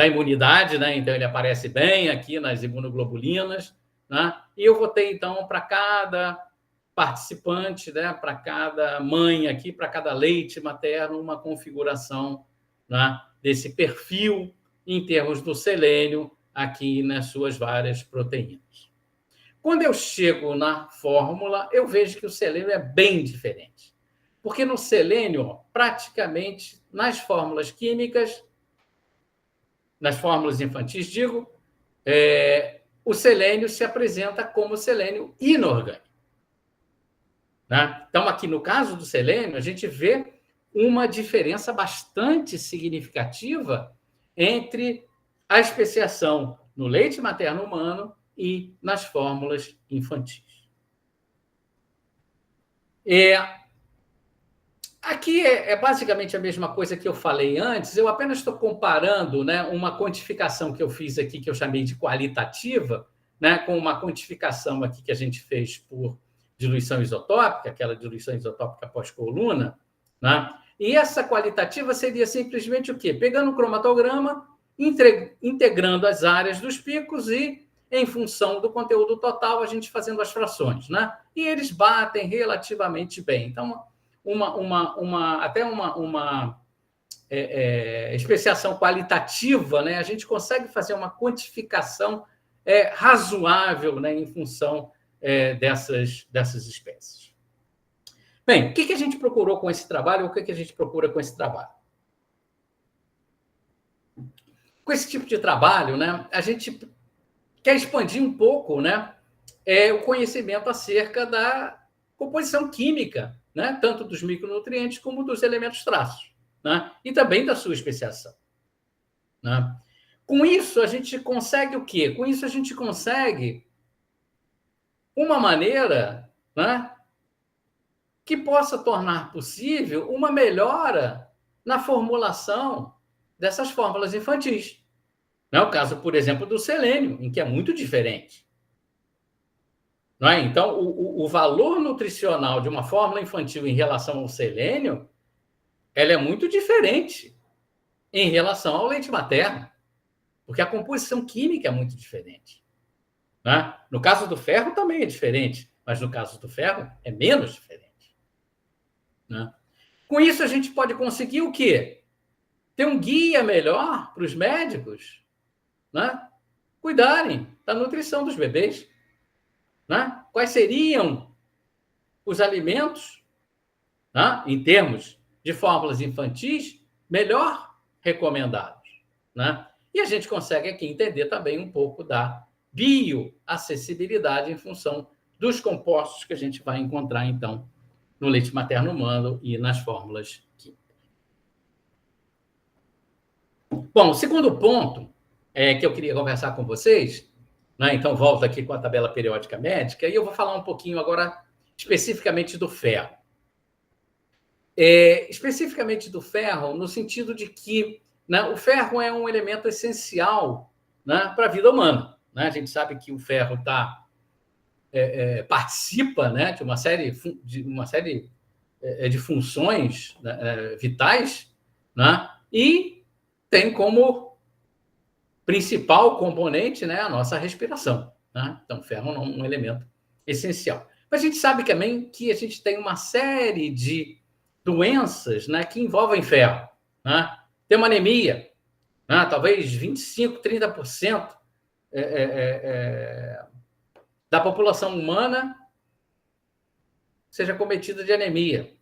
imunidade, né? Então ele aparece bem aqui nas imunoglobulinas, né? E eu vou ter, então, para cada participante, né, para cada mãe aqui, para cada leite materno, uma configuração, né, desse perfil em termos do selênio aqui nas suas várias proteínas. Quando eu chego na fórmula, eu vejo que o selênio é bem diferente. Porque no selênio, praticamente, nas fórmulas químicas, nas fórmulas infantis, digo, o selênio se apresenta como selênio inorgânico. Né? Então, aqui no caso do selênio, a gente vê uma diferença bastante significativa entre a especiação no leite materno humano e nas fórmulas infantis. Aqui é basicamente a mesma coisa que eu falei antes, eu apenas estou comparando, né, uma quantificação que eu fiz aqui, que eu chamei de qualitativa, né, com uma quantificação aqui que a gente fez por diluição isotópica, aquela diluição isotópica pós-coluna, né? E essa qualitativa seria simplesmente o quê? Pegando o cromatograma, integrando as áreas dos picos e, em função do conteúdo total, a gente fazendo as frações, né? E eles batem relativamente bem. Então, até uma especiação qualitativa, né? A gente consegue fazer uma quantificação razoável, né? Em função dessas espécies. Bem, o que a gente procurou com esse trabalho? O que a gente procura com esse trabalho? Com esse tipo de trabalho, né, a gente quer expandir um pouco, né, o conhecimento acerca da composição química, né, tanto dos micronutrientes como dos elementos traços, né, e também da sua especiação. Né? Com isso, a gente consegue o quê? Com isso, a gente consegue uma maneira, né, que possa tornar possível uma melhora na formulação dessas fórmulas infantis. Não é o caso, por exemplo, do selênio, em que é muito diferente. Não é? Então, o valor nutricional de uma fórmula infantil em relação ao selênio, ela é muito diferente em relação ao leite materno, porque a composição química é muito diferente. Não é? No caso do ferro também é diferente, mas no caso do ferro é menos diferente. Né? Com isso, a gente pode conseguir o quê? Ter um guia melhor para os médicos, né, cuidarem da nutrição dos bebês. Né? Quais seriam os alimentos, né, em termos de fórmulas infantis, melhor recomendados. Né? E a gente consegue aqui entender também um pouco da bioacessibilidade em função dos compostos que a gente vai encontrar, então, no leite materno humano e nas fórmulas químicas. Bom, o segundo ponto que eu queria conversar com vocês, né? Então volto aqui com a tabela periódica médica, e eu vou falar um pouquinho agora especificamente do ferro. Especificamente do ferro, no sentido de que, né, o ferro é um elemento essencial, né, para a vida humana. Né? A gente sabe que o ferro participa, né, de uma série de funções, né, vitais, né, e tem como principal componente, né, a nossa respiração. Né? Então, o ferro é um elemento essencial. Mas a gente sabe também que a gente tem uma série de doenças, né, que envolvem ferro. Né? Tem uma anemia, né, talvez 25%, 30% da população humana seja cometida de anemia.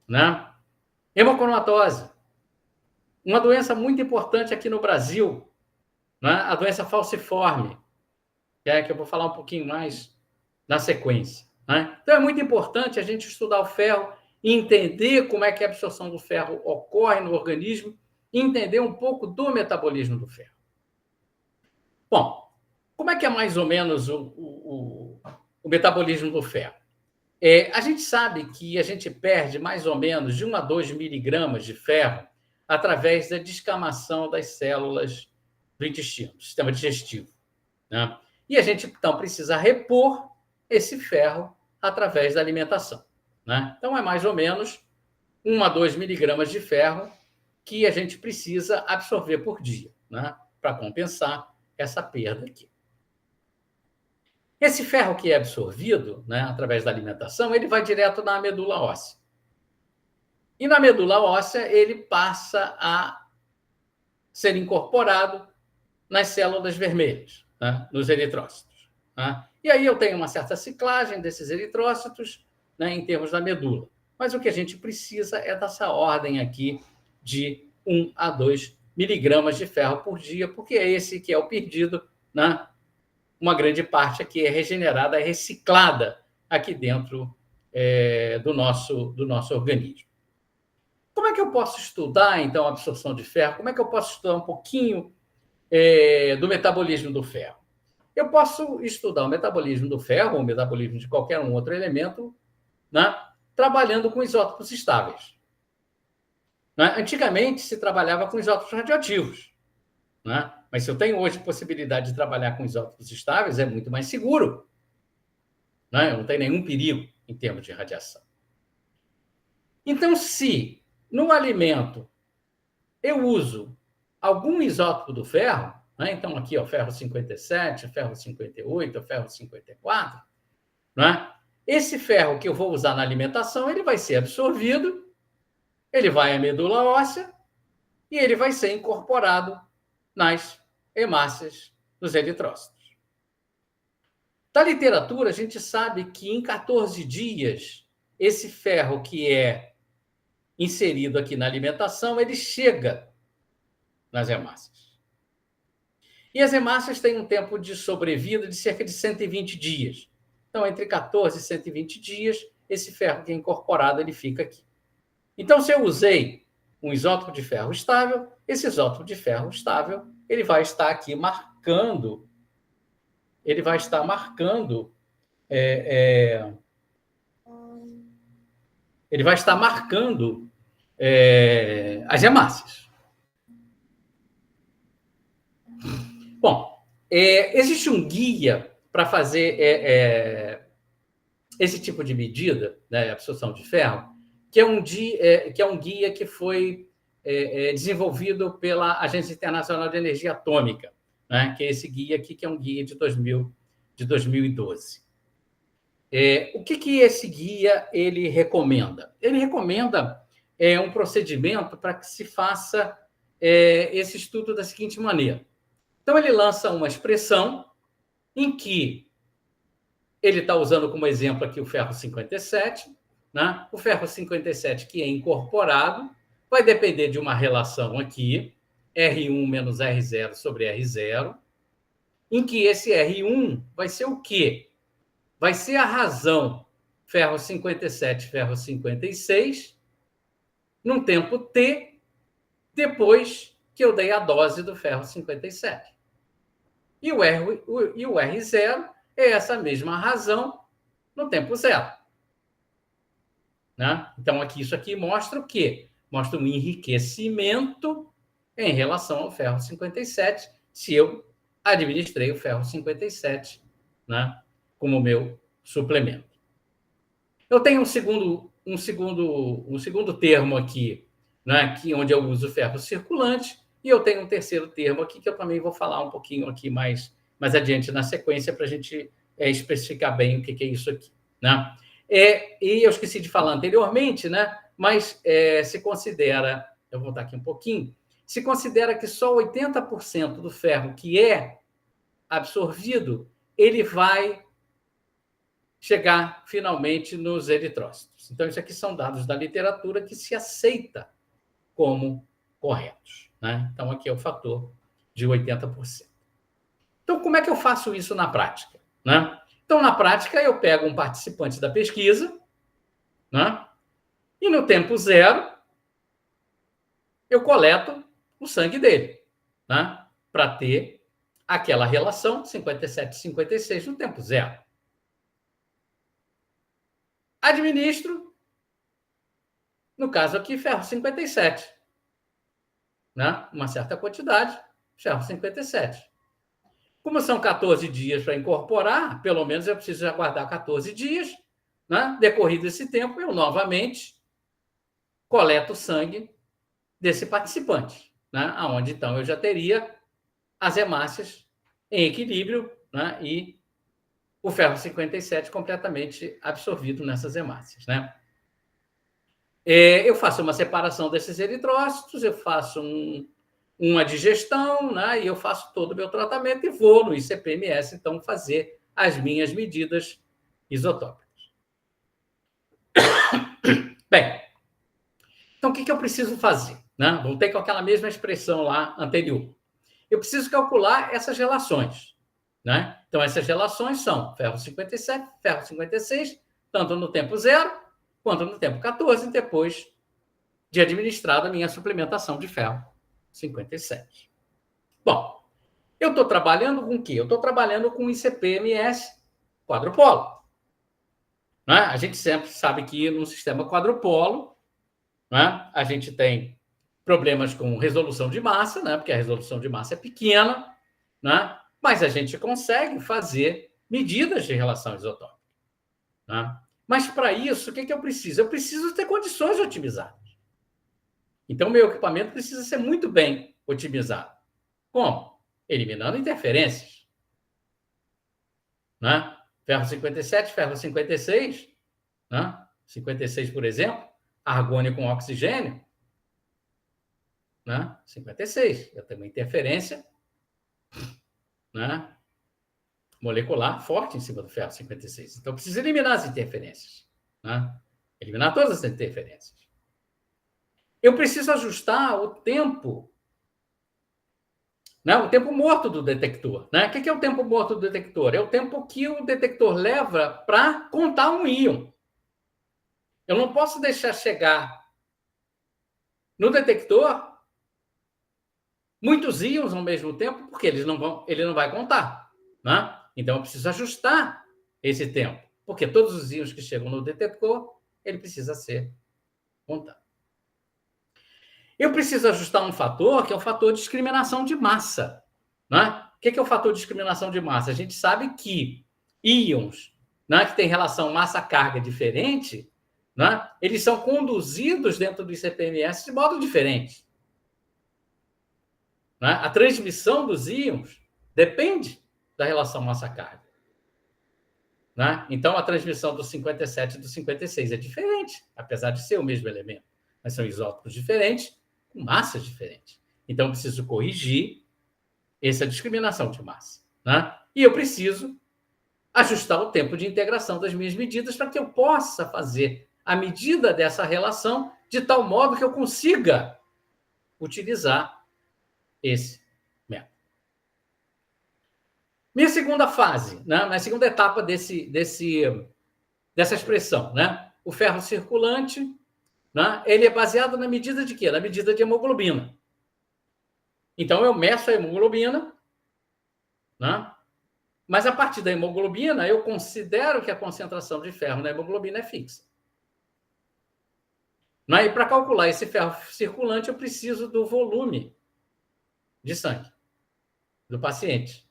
Né? Hemocromatose, uma doença muito importante aqui no Brasil, né? A doença falciforme, que eu vou falar um pouquinho mais na sequência. Né? Então, é muito importante a gente estudar o ferro e entender como é que a absorção do ferro ocorre no organismo e entender um pouco do metabolismo do ferro. Bom, como é que é mais ou menos o metabolismo do ferro? A gente sabe que a gente perde mais ou menos de 1 a 2 miligramas de ferro através da descamação das células do intestino, do sistema digestivo. Né? E a gente, então, precisa repor esse ferro através da alimentação. Né? Então, é mais ou menos 1 a 2 miligramas de ferro que a gente precisa absorver por dia, né? Para compensar essa perda aqui. Esse ferro que é absorvido, né, através da alimentação, ele vai direto na medula óssea. E na medula óssea, ele passa a ser incorporado nas células vermelhas, né, nos eritrócitos. Né? E aí eu tenho uma certa ciclagem desses eritrócitos, né, em termos da medula. Mas o que a gente precisa é dessa ordem aqui de 1 a 2 miligramas de ferro por dia, porque é esse que é o perdido né? Uma grande parte aqui é regenerada, é reciclada aqui dentro do nosso organismo. Como é que eu posso estudar, então, a absorção de ferro? Como é que eu posso estudar um pouquinho do metabolismo do ferro? Eu posso estudar o metabolismo do ferro, ou o metabolismo de qualquer um outro elemento, né, trabalhando com isótopos estáveis. Né? Antigamente, se trabalhava com isótopos radioativos. Né? Mas se eu tenho hoje possibilidade de trabalhar com isótopos estáveis, é muito mais seguro. Né? Eu não tenho nenhum perigo em termos de radiação. Então, se no alimento eu uso algum isótopo do ferro, né? Então aqui, ó, ferro 57, ferro 58, ferro 54, né? Esse ferro que eu vou usar na alimentação, ele vai ser absorvido, ele vai à medula óssea e ele vai ser incorporado nas hemácias dos eritrócitos. Da literatura, a gente sabe que em 14 dias, esse ferro que é inserido aqui na alimentação, ele chega nas hemácias. E as hemácias têm um tempo de sobrevida de cerca de 120 dias. Então, entre 14 e 120 dias, esse ferro que é incorporado, ele fica aqui. Então, se eu usei um isótopo de ferro estável, esse isótopo de ferro estável, ele vai estar aqui marcando, ele vai estar marcando as hemácias. Bom, existe um guia para fazer esse tipo de medida, né, absorção de ferro, que é um guia que foi desenvolvido pela Agência Internacional de Energia Atômica, né, que é esse guia aqui, que é um guia de 2012. O que esse guia ele recomenda? Ele recomenda um procedimento para que se faça esse estudo da seguinte maneira. Então, ele lança uma expressão em que ele está usando como exemplo aqui o ferro 57, né? O ferro 57 que é incorporado vai depender de uma relação aqui, R1 menos R0 sobre R0, em que esse R1 vai ser o quê? Vai ser a razão ferro 57, ferro 56, num tempo T, depois que eu dei a dose do ferro 57. E o R0 é essa mesma razão no tempo zero. Né? Então, isso aqui mostra o quê? Mostra um enriquecimento em relação ao ferro 57, se eu administrei o ferro 57, né, como meu suplemento. Eu tenho um segundo termo aqui, né, onde eu uso ferro circulante, e eu tenho um terceiro termo aqui que eu também vou falar um pouquinho aqui mais adiante na sequência para a gente especificar bem o que é isso aqui. Né? E eu esqueci de falar anteriormente, né, mas se considera, eu vou voltar aqui um pouquinho, se considera que só 80% do ferro que é absorvido, ele vai chegar finalmente nos eritrócitos. Então, isso aqui são dados da literatura que se aceita como corretos. Né? Então, aqui é o fator de 80%. Então, como é que eu faço isso na prática? Né? Então, na prática, eu pego um participante da pesquisa, né? E no tempo zero, eu coleto o sangue dele, né? Para ter aquela relação 57-56 no tempo zero. Administro, no caso aqui, ferro 57. Né? Uma certa quantidade, ferro 57. Como são 14 dias para incorporar, pelo menos eu preciso aguardar 14 dias. Né? Decorrido esse tempo, eu novamente coleto o sangue desse participante, né? Onde então eu já teria as hemácias em equilíbrio, né? E o ferro 57 completamente absorvido nessas hemácias. Né? Eu faço uma separação desses eritrócitos, eu faço uma digestão, né? E eu faço todo o meu tratamento e vou no ICP-MS, então, fazer as minhas medidas isotópicas. Bem, então, o que eu preciso fazer? Né? Voltei com aquela mesma expressão lá anterior. Eu preciso calcular essas relações. né? Então, essas relações são ferro 57, ferro 56, tanto no tempo 0 quanto no tempo 14, depois de administrada a minha suplementação de ferro 57. Bom, eu estou trabalhando com o quê? Eu estou trabalhando com ICP-MS quadrupolo. Né? A gente sempre sabe que no sistema quadrupolo, né, a gente tem problemas com resolução de massa, né, porque a resolução de massa é pequena, né, mas a gente consegue fazer medidas de relação isotópica. Né? Mas, para isso, o que eu preciso? Eu preciso ter condições otimizadas. Então, meu equipamento precisa ser muito bem otimizado. Como? Eliminando interferências. Né? Ferro 57, ferro 56, né? 56, por exemplo, argônio com oxigênio, né? 56. Eu tenho uma interferência, né, molecular forte em cima do ferro 56. Então, eu preciso eliminar as interferências. Né? Eliminar todas as interferências. Eu preciso ajustar o tempo, né, o tempo morto do detector. Né? O que é o tempo morto do detector? É o tempo que o detector leva para contar um íon. Eu não posso deixar chegar no detector muitos íons ao mesmo tempo, porque ele não vai contar. Né? Então, eu preciso ajustar esse tempo, porque todos os íons que chegam no detector, ele precisa ser contado. Eu preciso ajustar um fator, que é o fator de discriminação de massa. Né? O que é o fator de discriminação de massa? A gente sabe que íons, né, que têm relação massa-carga diferente, né, eles são conduzidos dentro do ICP-MS de modo diferente. Né? A transmissão dos íons depende da relação massa-carga. Né? Então, a transmissão do 57 e do 56 é diferente, apesar de ser o mesmo elemento. Mas são isótopos diferentes, com massas diferentes. Então, eu preciso corrigir essa discriminação de massa. Né? E eu preciso ajustar o tempo de integração das minhas medidas para que eu possa fazer a medida dessa relação de tal modo que eu consiga utilizar esse método. Minha segunda fase, né? Minha segunda etapa dessa expressão, né? O ferro circulante, né? Ele é baseado na medida de quê? Na medida de hemoglobina. Então, eu meço a hemoglobina, né? Mas a partir da hemoglobina, eu considero que a concentração de ferro na hemoglobina é fixa. E para calcular esse ferro circulante, eu preciso do volume de sangue do paciente,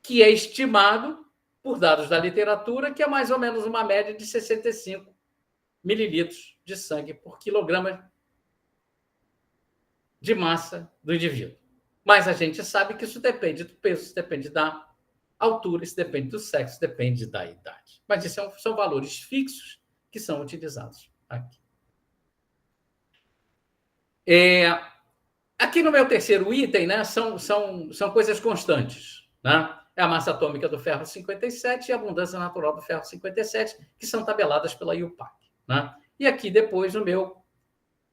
que é estimado, por dados da literatura, que é mais ou menos uma média de 65 mililitros de sangue por quilograma de massa do indivíduo. Mas a gente sabe que isso depende do peso, isso depende da altura, isso depende do sexo, isso depende da idade. Mas isso são valores fixos que são utilizados aqui. Aqui no meu terceiro item, né, são coisas constantes. Né? É a massa atômica do ferro 57 e a abundância natural do ferro 57, que são tabeladas pela IUPAC. Né? E aqui depois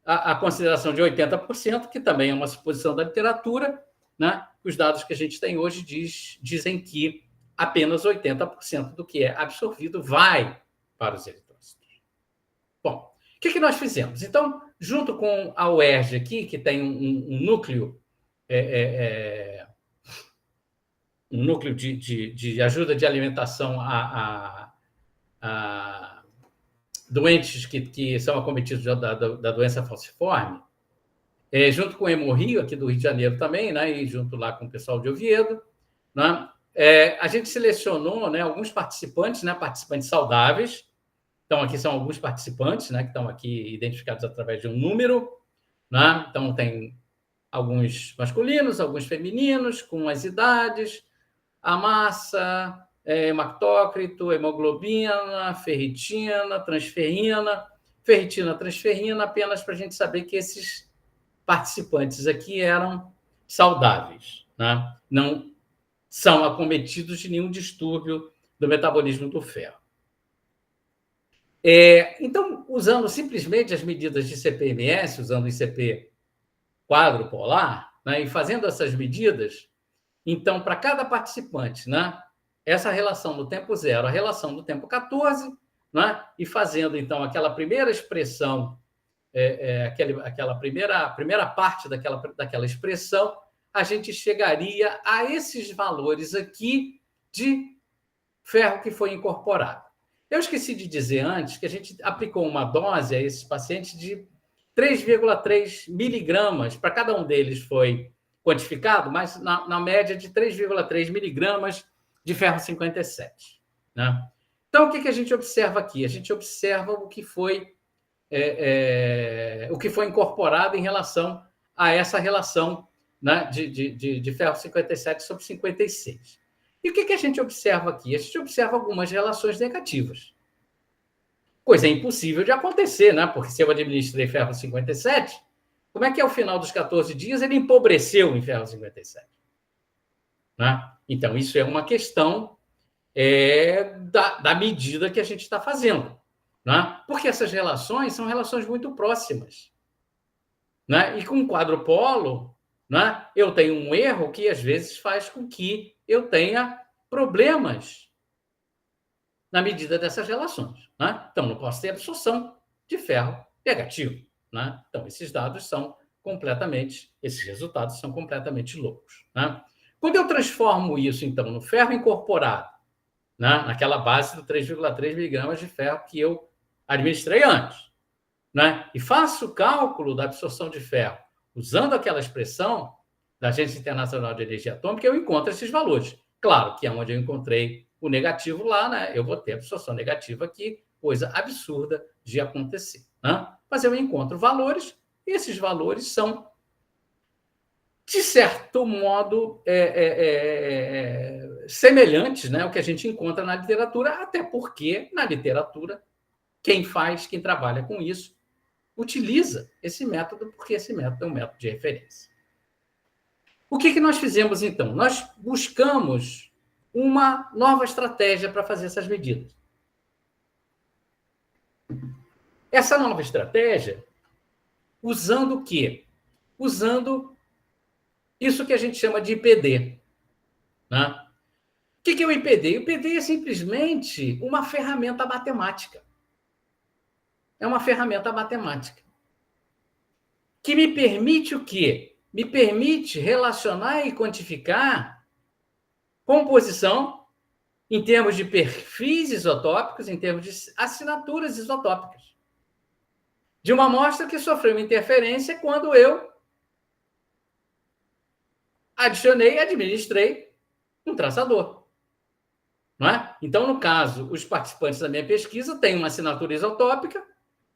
a consideração de 80%, que também é uma suposição da literatura, né? Os dados que a gente tem hoje dizem que apenas 80% do que é absorvido vai para os eritrócitos. Bom, o que nós fizemos? Então, junto com a UERJ aqui, que tem um núcleo um núcleo de ajuda de alimentação a doentes que são acometidos da doença falciforme, junto com o Hemorrio, aqui do Rio de Janeiro também, né, e junto lá com o pessoal de Oviedo, né, a gente selecionou, né, alguns participantes, né, participantes saudáveis. Então, aqui são alguns participantes, né, que estão aqui identificados através de um número. Né? Então, tem alguns masculinos, alguns femininos, com as idades, a massa, hematócrito, hemoglobina, ferritina, transferrina, transferrina, apenas para a gente saber que esses participantes aqui eram saudáveis, né? Não são acometidos de nenhum distúrbio do metabolismo do ferro. Então, usando simplesmente as medidas de ICP-MS, usando o ICP quadrupolar, né, e fazendo essas medidas, então, para cada participante, né, essa relação do tempo 0, a relação do tempo 14, né, e fazendo, então, aquela primeira expressão, aquela primeira parte daquela expressão, a gente chegaria a esses valores aqui de ferro que foi incorporado. Eu esqueci de dizer antes que a gente aplicou uma dose a esses pacientes de 3,3 miligramas, para cada um deles foi quantificado, mas na média de 3,3 miligramas de ferro 57. Né? Então, o que a gente observa aqui? A gente observa o que foi incorporado em relação a essa relação, né, de ferro 57 sobre 56. E o que a gente observa aqui? A gente observa algumas relações negativas. Coisa impossível de acontecer, né? Porque se eu administrei ferro 57, como é que ao final dos 14 dias ele empobreceu em ferro 57? Né? Então, isso é uma questão da medida que a gente está fazendo. Né? Porque essas relações são relações muito próximas. Né? E com um quadrupolo, né, eu tenho um erro que às vezes faz com que eu tenha problemas na medida dessas relações. Né? Então, não posso ter absorção de ferro negativo. Né? Então, esses resultados são completamente loucos. Né? Quando eu transformo isso, então, no ferro incorporado, né, naquela base do 3,3 miligramas de ferro que eu administrei antes, né, e faço o cálculo da absorção de ferro usando aquela expressão da Agência Internacional de Energia Atômica, eu encontro esses valores. Claro que é onde eu encontrei o negativo lá, né, eu vou ter absorção negativa aqui, coisa absurda de acontecer. Né? Mas eu encontro valores, e esses valores são, de certo modo, semelhantes, né, ao que a gente encontra na literatura, até porque, na literatura, quem trabalha com isso, utiliza esse método, porque esse método é um método de referência. O que nós fizemos, então? Nós buscamos uma nova estratégia para fazer essas medidas. Essa nova estratégia, usando o quê? Usando isso que a gente chama de IPD. Né? O que é o IPD? O IPD é simplesmente uma ferramenta matemática. É uma ferramenta matemática que me permite o quê? Me permite relacionar e quantificar composição em termos de perfis isotópicos, em termos de assinaturas isotópicas, de uma amostra que sofreu uma interferência quando eu administrei um traçador. Não é? Então, no caso, os participantes da minha pesquisa têm uma assinatura isotópica,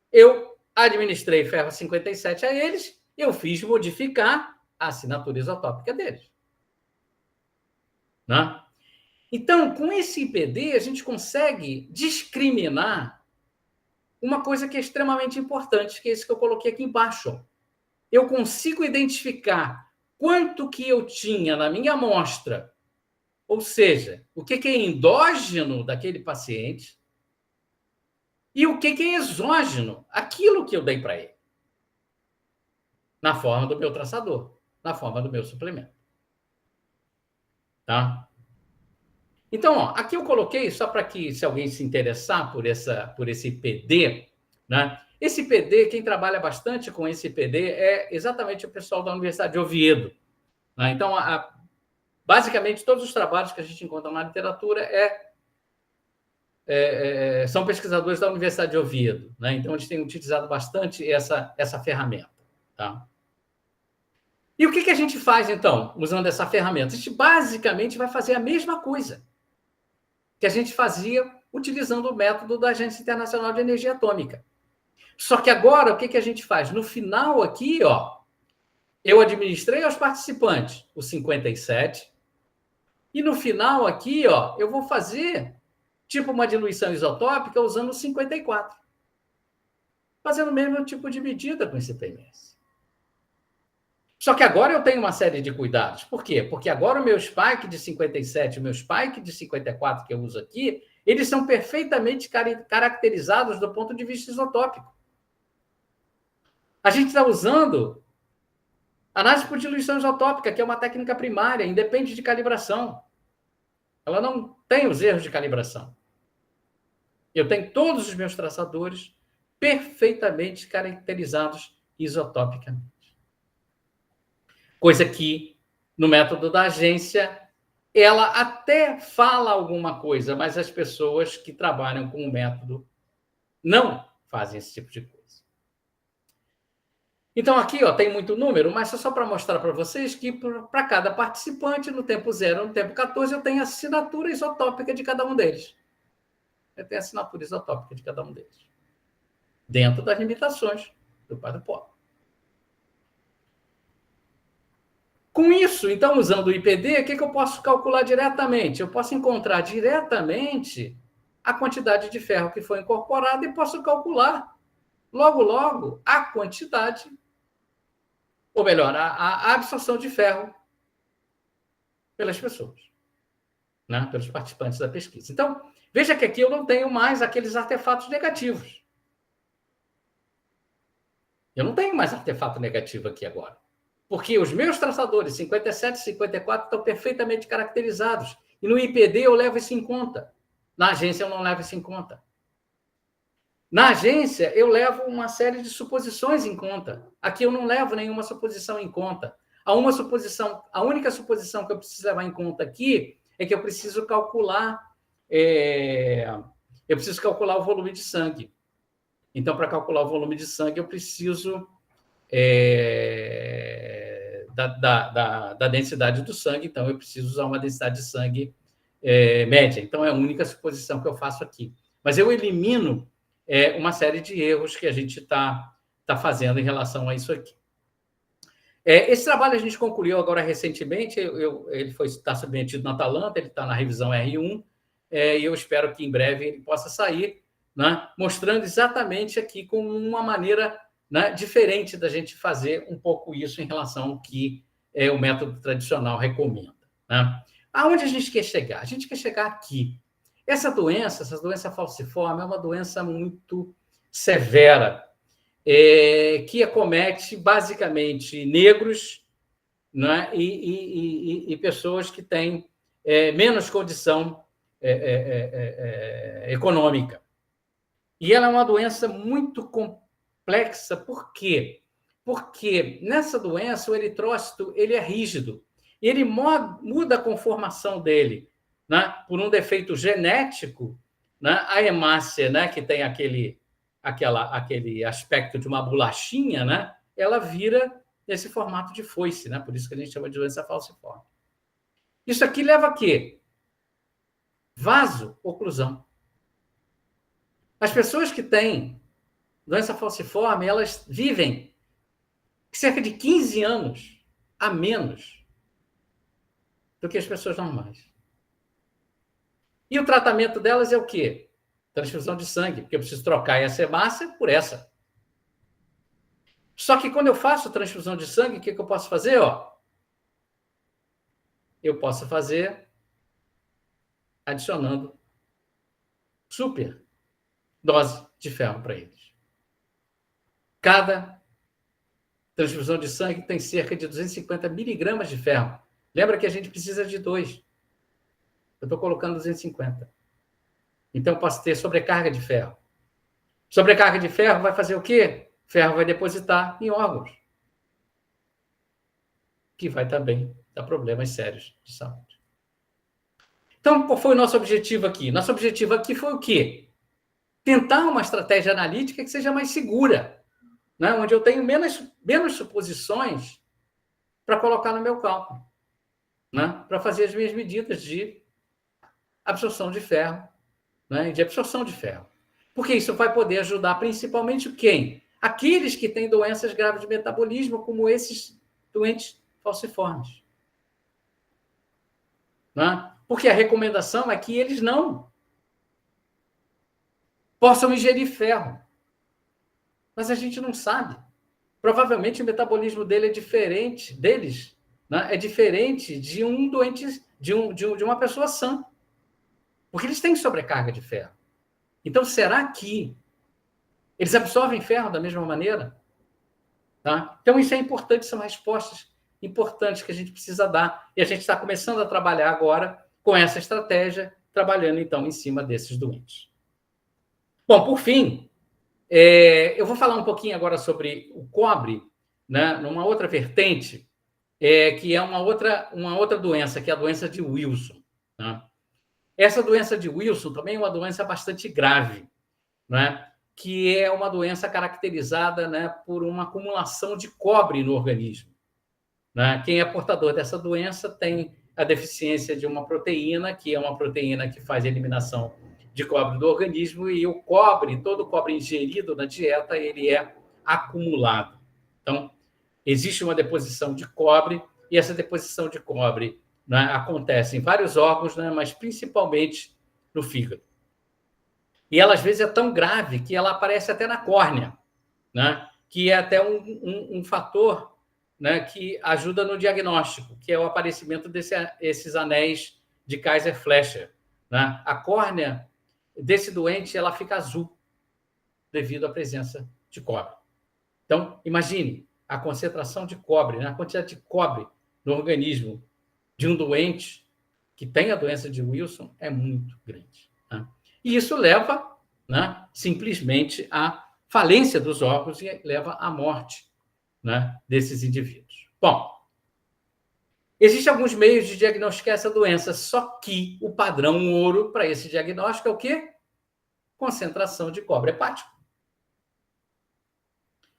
eu administrei ferro 57 a eles, eu fiz modificar a assinatura isotópica deles. Né? Então, com esse IPD, a gente consegue discriminar uma coisa que é extremamente importante, que é isso que eu coloquei aqui embaixo. Eu consigo identificar quanto que eu tinha na minha amostra, ou seja, o que é endógeno daquele paciente e o que é exógeno, aquilo que eu dei para ele, na forma do meu traçador, na forma do meu suplemento. Tá? Então, ó, aqui eu coloquei, só para que, se alguém se interessar por esse PD, né? Esse PD, quem trabalha bastante com esse PD é exatamente o pessoal da Universidade de Oviedo. Né? Então, basicamente, todos os trabalhos que a gente encontra na literatura são pesquisadores da Universidade de Oviedo. Né? Então, eles têm utilizado bastante essa ferramenta. Tá? E o que a gente faz, então, usando essa ferramenta? A gente basicamente vai fazer a mesma coisa que a gente fazia utilizando o método da Agência Internacional de Energia Atômica. Só que agora, o que a gente faz? No final aqui, ó, eu administrei aos participantes o 57, e no final aqui, ó, eu vou fazer tipo uma diluição isotópica usando o 54. Fazendo o mesmo tipo de medida com esse PMS. Só que agora eu tenho uma série de cuidados. Por quê? Porque agora o meu spike de 57 e o meu spike de 54 que eu uso aqui, eles são perfeitamente caracterizados do ponto de vista isotópico. A gente está usando Análise por diluição isotópica, que é uma técnica primária, independe de calibração. Ela não tem os erros de calibração. Eu tenho todos os meus traçadores perfeitamente caracterizados isotopicamente. Coisa que, no método da agência, ela até fala alguma coisa, mas as pessoas que trabalham com o método não fazem esse tipo de coisa. Então, aqui tem muito número, mas é só para mostrar para vocês que para cada participante, no tempo 0 e no tempo 14, eu tenho a assinatura isotópica de cada um deles. Eu tenho a assinatura isotópica de cada um deles. Dentro das limitações do quadro pó. Com isso, então, usando o IPD, o que eu posso calcular diretamente? Eu posso encontrar diretamente a quantidade de ferro que foi incorporada e posso calcular, logo, a quantidade, ou melhor, a absorção de ferro pelas pessoas, né? Pelos participantes da pesquisa. Então, veja que aqui eu não tenho mais aqueles artefatos negativos. Eu não tenho mais artefato negativo aqui agora. Porque os meus traçadores 57 e 54 estão perfeitamente caracterizados. E no IPD eu levo isso em conta. Na agência eu não levo isso em conta. Na agência eu levo uma série de suposições em conta. Aqui eu não levo nenhuma suposição em conta. A única suposição que eu preciso levar em conta aqui é que eu preciso calcular o volume de sangue. Então, para calcular o volume de sangue, eu preciso da densidade do sangue, então eu preciso usar uma densidade de sangue média. Então, é a única suposição que eu faço aqui. Mas eu elimino uma série de erros que a gente está fazendo em relação a isso aqui. Esse trabalho a gente concluiu agora recentemente, ele está submetido na Atalanta, ele está na revisão R1, e eu espero que em breve ele possa sair, né, mostrando exatamente aqui como uma maneira, né, diferente da gente fazer um pouco isso em relação ao que o método tradicional recomenda. Né? Aonde a gente quer chegar? A gente quer chegar aqui. Essa doença falciforme, é uma doença muito severa, que acomete basicamente negros, né, e pessoas que têm menos condição econômica. E ela é uma doença muito complexa. Por quê? Porque nessa doença o eritrócito ele é rígido. E ele muda a conformação dele, né? Por um defeito genético, né? A hemácia, né? Que tem aquele aspecto de uma bolachinha, né? Ela vira esse formato de foice, né? Por isso que a gente chama de doença falciforme. Isso aqui leva a quê? Vaso-oclusão. As pessoas que têm doença falciforme, elas vivem cerca de 15 anos a menos do que as pessoas normais. E o tratamento delas é o quê? Transfusão de sangue, porque eu preciso trocar essa hemácia por essa. Só que quando eu faço transfusão de sangue, o que eu posso fazer? Eu posso fazer adicionando super dose de ferro para eles. Cada transfusão de sangue tem cerca de 250 miligramas de ferro. Lembra que a gente precisa de 2. Eu estou colocando 250. Então, eu posso ter sobrecarga de ferro. Sobrecarga de ferro vai fazer o quê? Ferro vai depositar em órgãos, que vai também dar problemas sérios de saúde. Então, qual foi o nosso objetivo aqui? Nosso objetivo aqui foi o quê? Tentar uma estratégia analítica que seja mais segura, né? Onde eu tenho menos suposições para colocar no meu cálculo, né? Para fazer as minhas medidas de absorção de ferro, né? De absorção de ferro. Porque isso vai poder ajudar principalmente quem? Aqueles que têm doenças graves de metabolismo, como esses doentes falciformes. Né? Porque a recomendação é que eles não possam ingerir ferro. Mas a gente não sabe. Provavelmente o metabolismo dele é diferente deles, né? É diferente de um doente, de uma pessoa sã. Porque eles têm sobrecarga de ferro. Então, será que eles absorvem ferro da mesma maneira? Tá? Então, isso é importante, são respostas importantes que a gente precisa dar. E a gente está começando a trabalhar agora com essa estratégia, trabalhando, então, em cima desses doentes. Bom, por fim, eu vou falar um pouquinho agora sobre o cobre, né, numa outra vertente, que é uma outra doença, que é a doença de Wilson. Né? Essa doença de Wilson também é uma doença bastante grave, né? Que é uma doença caracterizada, né, por uma acumulação de cobre no organismo. Né? Quem é portador dessa doença tem a deficiência de uma proteína, que é uma proteína que faz a eliminação de cobre do organismo, e o cobre, todo o cobre ingerido na dieta, ele é acumulado. Então, existe uma deposição de cobre, e essa deposição de cobre, né, acontece em vários órgãos, né, mas principalmente no fígado. E ela, às vezes, é tão grave que ela aparece até na córnea, né, que é até um fator, né, que ajuda no diagnóstico, que é o aparecimento desses anéis de Kaiser-Fleischer. Né? A córnea desse doente ela fica azul devido à presença de cobre. Então, imagine a concentração de cobre, né? A quantidade de cobre no organismo de um doente que tem a doença de Wilson é muito grande. Né? E isso leva, né, simplesmente à falência dos órgãos e leva à morte, né, desses indivíduos. Bom, existem alguns meios de diagnosticar essa doença, só que o padrão ouro para esse diagnóstico é o quê? Concentração de cobre hepático.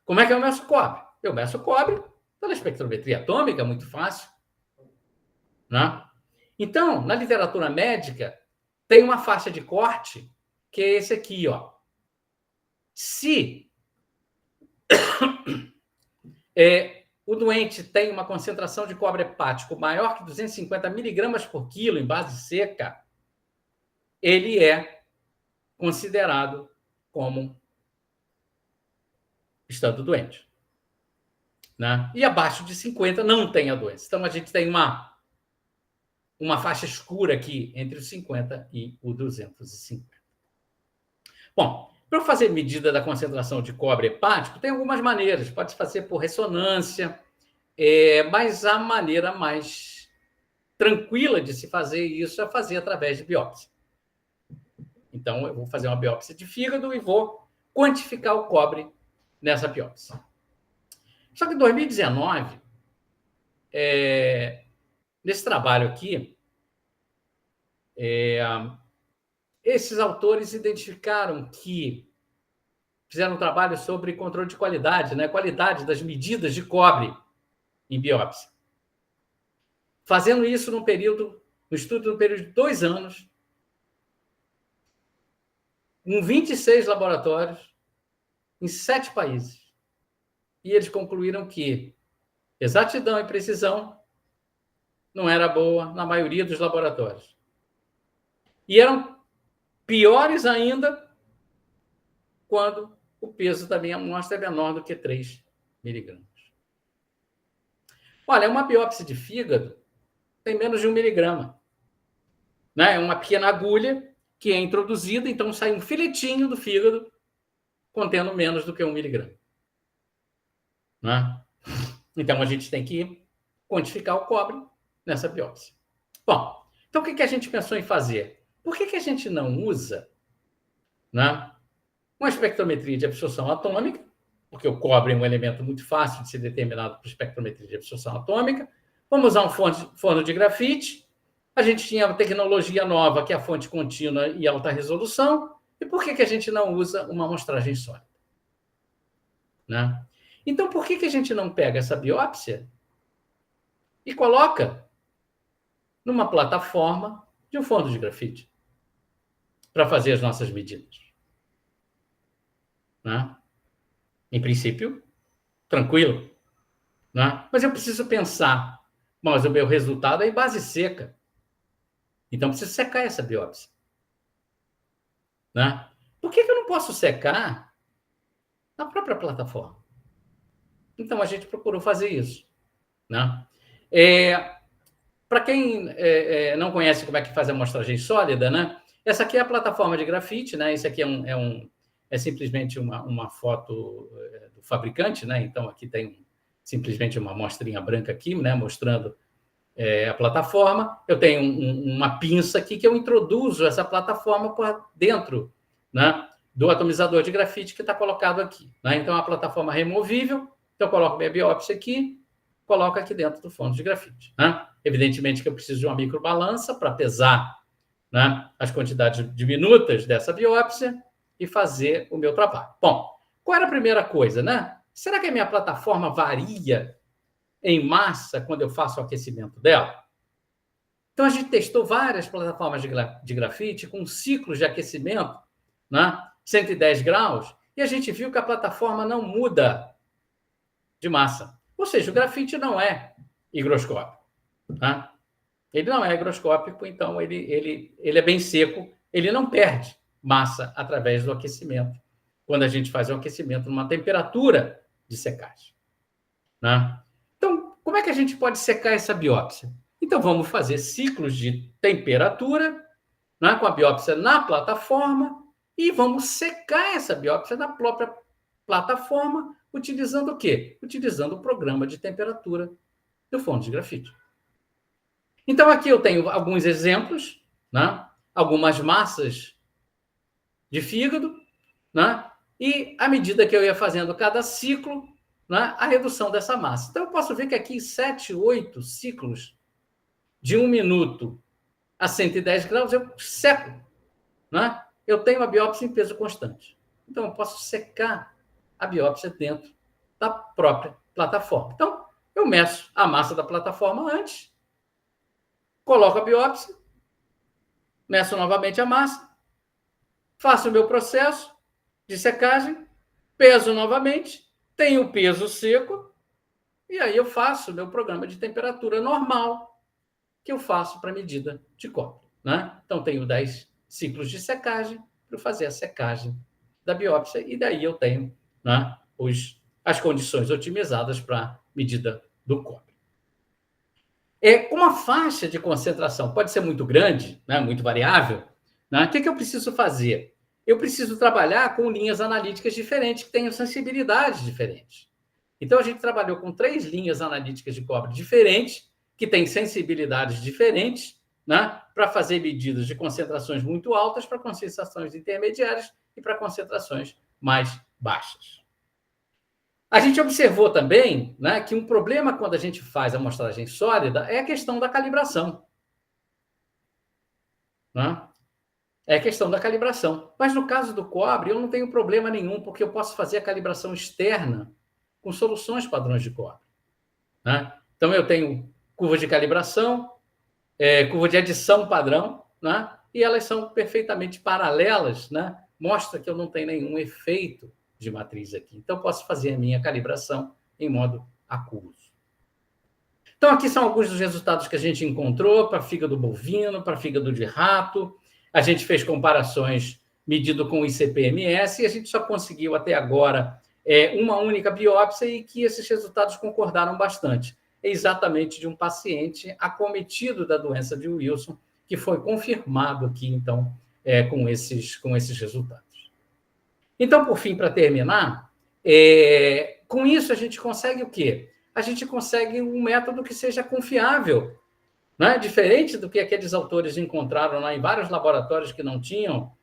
Como é que eu meço cobre? Eu meço cobre pela espectrometria atômica, muito fácil. Né? Então, na literatura médica, tem uma faixa de corte que é esse aqui, ó. Se o doente tem uma concentração de cobre hepático maior que 250 miligramas por quilo em base seca, ele é considerado como estando doente. Né? E abaixo de 50 não tem a doença. Então, a gente tem uma faixa escura aqui entre os 50 e o 250. Bom, para fazer medida da concentração de cobre hepático, tem algumas maneiras. Pode fazer por ressonância, mas a maneira mais tranquila de se fazer isso é fazer através de biópsia. Então, eu vou fazer uma biópsia de fígado e vou quantificar o cobre nessa biópsia. Só que em 2019, nesse trabalho aqui, esses autores identificaram que fizeram um trabalho sobre controle de qualidade, né? Qualidade das medidas de cobre em biópsia. Fazendo isso no estudo no período de 2 anos, com 26 laboratórios, em 7 países. E eles concluíram que exatidão e precisão não era boa na maioria dos laboratórios. E eram piores ainda quando o peso da minha amostra é menor do que 3 miligramas. Olha, uma biópsia de fígado tem menos de 1 miligrama. Né? É uma pequena agulha que é introduzida, então sai um filetinho do fígado contendo menos do que 1 miligrama. Né? Então, a gente tem que quantificar o cobre nessa biópsia. Bom, então o que a gente pensou em fazer? Por que a gente não usa, né, uma espectrometria de absorção atômica? Porque o cobre é um elemento muito fácil de ser determinado por espectrometria de absorção atômica. Vamos usar um forno de grafite. A gente tinha uma tecnologia nova, que é a fonte contínua e alta resolução. E por que a gente não usa uma amostragem sólida? Né? Então, por que a gente não pega essa biópsia e coloca numa plataforma de um forno de grafite para fazer as nossas medidas? Né? Em princípio, tranquilo. Né? Mas eu preciso pensar, mas o meu resultado é em base seca. Então, preciso secar essa biópsia. Né? Por que eu não posso secar na própria plataforma? Então, a gente procurou fazer isso. Né? Para quem não conhece como é que faz a amostragem sólida, né? Essa aqui é a plataforma de grafite, né? Esse aqui é é simplesmente uma foto do fabricante, né? Então, aqui tem simplesmente uma amostrinha branca aqui, né? Mostrando a plataforma. Eu tenho uma pinça aqui que eu introduzo essa plataforma por dentro, né, do atomizador de grafite que está colocado aqui, né? Então, a plataforma removível, então eu coloco minha biópsia aqui, coloco aqui dentro do forno de grafite, né? Evidentemente que eu preciso de uma microbalança para pesar, né, as quantidades diminutas dessa biópsia e fazer o meu trabalho. Bom, qual era a primeira coisa, né? Será que a minha plataforma varia em massa quando eu faço o aquecimento dela? Então, a gente testou várias plataformas de grafite com ciclos de aquecimento, né, 110 graus, e a gente viu que a plataforma não muda de massa. Ou seja, o grafite não é higroscópico. Né? Ele não é higroscópico, então ele é bem seco, ele não perde massa através do aquecimento, quando a gente faz um aquecimento numa temperatura de secagem. Né? Então, como é que a gente pode secar essa biópsia? Então, vamos fazer ciclos de temperatura, né, com a biópsia na plataforma e vamos secar essa biópsia na própria plataforma, utilizando o quê? Utilizando o programa de temperatura do forno de grafite. Então, aqui eu tenho alguns exemplos, né, algumas massas de fígado, né, e à medida que eu ia fazendo cada ciclo, né, a redução dessa massa. Então, eu posso ver que aqui 7, 8 ciclos de 1 minuto a 110 graus, eu seco. Né? Eu tenho a biópsia em peso constante. Então, eu posso secar a biópsia dentro da própria plataforma. Então, eu meço a massa da plataforma antes, coloco a biópsia, meço novamente a massa, faço o meu processo de secagem, peso novamente, tenho o peso seco, e aí eu faço o meu programa de temperatura normal, que eu faço para medida de cobre. Né? Então, tenho 10 ciclos de secagem para fazer a secagem da biópsia, e daí eu tenho, né, as condições otimizadas para medida do cobre. Como a faixa de concentração pode ser muito grande, né, muito variável, né, o que eu preciso fazer? Eu preciso trabalhar com linhas analíticas diferentes, que tenham sensibilidades diferentes. Então, a gente trabalhou com 3 linhas analíticas de cobre diferentes, que têm sensibilidades diferentes, né, para fazer medidas de concentrações muito altas, para concentrações intermediárias e para concentrações mais baixas. A gente observou também, né, que um problema quando a gente faz amostragem sólida é a questão da calibração. Né? É a questão da calibração. Mas no caso do cobre, eu não tenho problema nenhum, porque eu posso fazer a calibração externa com soluções padrões de cobre. Né? Então, eu tenho curva de calibração, curva de adição padrão, né? E elas são perfeitamente paralelas, né? Mostra que eu não tenho nenhum efeito de matriz aqui. Então, eu posso fazer a minha calibração em modo aquoso. Então, aqui são alguns dos resultados que a gente encontrou para fígado bovino, para fígado de rato. A gente fez comparações medido com o ICP-MS e a gente só conseguiu até agora uma única biópsia e que esses resultados concordaram bastante. É exatamente de um paciente acometido da doença de Wilson, que foi confirmado aqui, então, com esses resultados. Então, por fim, para terminar, com isso a gente consegue o quê? A gente consegue um método que seja confiável, né? Diferente do que aqueles autores encontraram lá em vários laboratórios que não tinham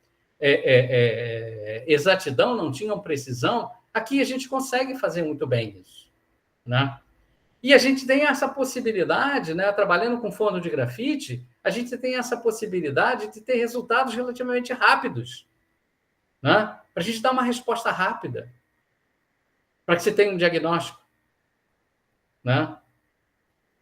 exatidão, não tinham precisão. Aqui a gente consegue fazer muito bem isso, né? E a gente tem essa possibilidade, né, trabalhando com forno de grafite, a gente tem essa possibilidade de ter resultados relativamente rápidos, né, para a gente dar uma resposta rápida, para que você tenha um diagnóstico, né,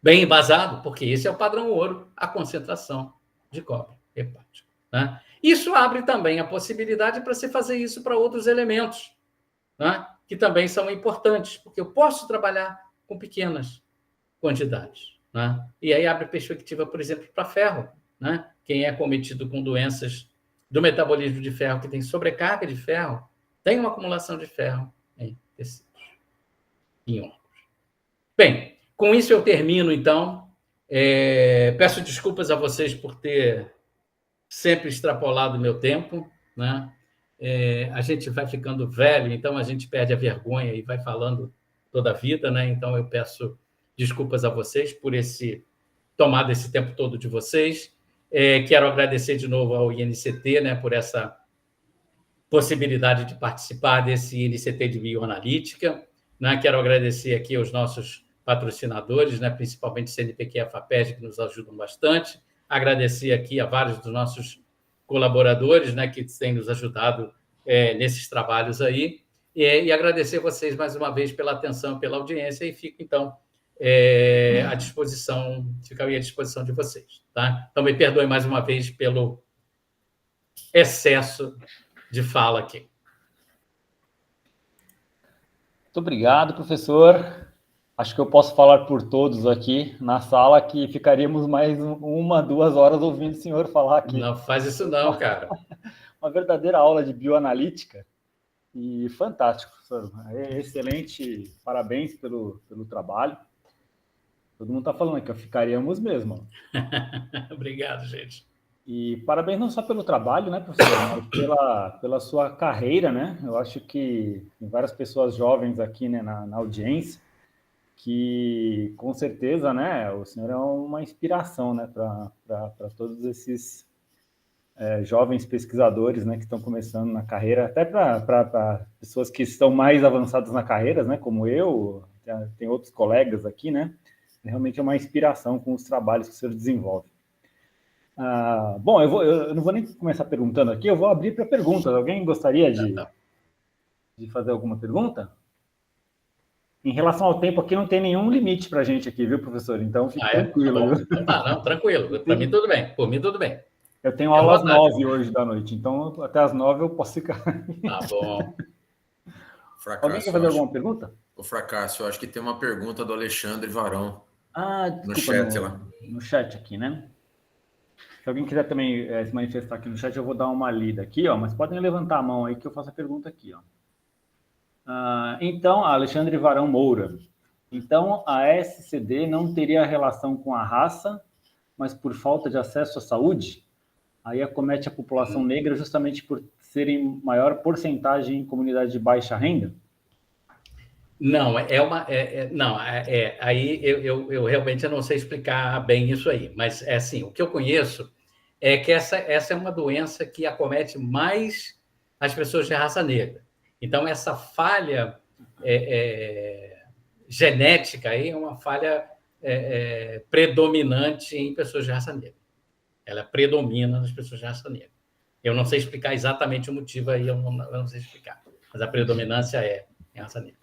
bem embasado, porque esse é o padrão ouro, a concentração de cobre hepático. Né? Isso abre também a possibilidade para você fazer isso para outros elementos, né, que também são importantes, porque eu posso trabalhar com pequenas quantidades. Né? E aí abre perspectiva, por exemplo, para ferro. Né? Quem é acometido com doenças do metabolismo de ferro, que tem sobrecarga de ferro, tem uma acumulação de ferro em tecidos, em órgãos. Bem, com isso eu termino, então. Peço desculpas a vocês por ter sempre extrapolado o meu tempo, né? a gente vai ficando velho, então a gente perde a vergonha e vai falando toda a vida, né? Então eu peço desculpas a vocês por tomado esse tempo todo de vocês. Quero agradecer de novo ao INCT, né, por essa possibilidade de participar desse INCT de Bioanalítica, né? Quero agradecer aqui aos nossos patrocinadores, né, principalmente CNPq e a FAPESG, que nos ajudam bastante. Agradecer aqui a vários dos nossos colaboradores, né, que têm nos ajudado nesses trabalhos aí. E agradecer vocês mais uma vez pela atenção, pela audiência, e fico, então, à disposição, ficaria à disposição de vocês. Tá? Então, me perdoe mais uma vez pelo excesso de fala aqui. Muito obrigado, professor. Acho que eu posso falar por todos aqui na sala que ficaríamos mais 1-2 horas ouvindo o senhor falar aqui. Não faz isso não, cara. Uma verdadeira aula de bioanalítica e fantástico, professor. Excelente, parabéns pelo trabalho. Todo mundo está falando que ficaríamos mesmo. Obrigado, gente. E parabéns não só pelo trabalho, né, professor, mas pela sua carreira, né? Eu acho que tem várias pessoas jovens aqui, né, na audiência, que com certeza, né, o senhor é uma inspiração, né, para todos esses jovens pesquisadores, né, que estão começando na carreira, até para pessoas que estão mais avançadas na carreira, né, como eu, tem outros colegas aqui, né, realmente é uma inspiração com os trabalhos que o senhor desenvolve. Bom, eu não vou nem começar perguntando aqui, eu vou abrir para perguntas. Alguém gostaria de fazer alguma pergunta? Em relação ao tempo aqui, não tem nenhum limite para a gente aqui, viu, professor? Então, fique tranquilo. Não, tranquilo. Para mim, tudo bem. Por mim, tudo bem. Eu tenho aula às 9 hoje da noite, então até às 9 eu posso ficar. Tá bom. Fracasso, alguém quer fazer alguma pergunta? O Fracasso, eu acho que tem uma pergunta do Alexandre Varão. Desculpa, no chat lá. No chat aqui, né? Se alguém quiser também se manifestar aqui no chat, eu vou dar uma lida aqui, ó, mas podem levantar a mão aí que eu faço a pergunta aqui, ó. Então, Alexandre Varão Moura. Então, a SCD não teria relação com a raça, mas por falta de acesso à saúde? Aí acomete a população negra justamente por serem maior porcentagem em comunidade de baixa renda? Não, aí eu realmente não sei explicar bem isso aí, mas é assim, o que eu conheço é que essa é uma doença que acomete mais as pessoas de raça negra. Então, essa falha genética aí é uma falha predominante em pessoas de raça negra. Ela predomina nas pessoas de raça negra. Eu não sei explicar exatamente o motivo aí, eu não sei explicar, mas a predominância é em raça negra.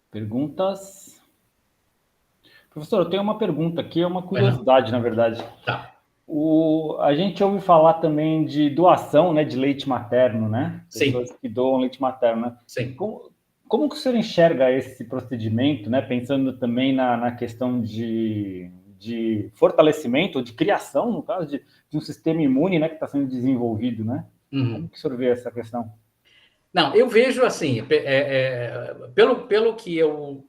Perguntas? Professor, eu tenho uma pergunta aqui, é uma curiosidade, na verdade. Tá. A gente ouve falar também de doação, né, de leite materno, né? Pessoas Sim. que doam leite materno, né? Sim. Como que o senhor enxerga esse procedimento, né? Pensando também na questão de fortalecimento, ou de criação, no caso, de um sistema imune, né, que está sendo desenvolvido, né? Uhum. Como que o senhor vê essa questão? Não, eu vejo assim, pelo que eu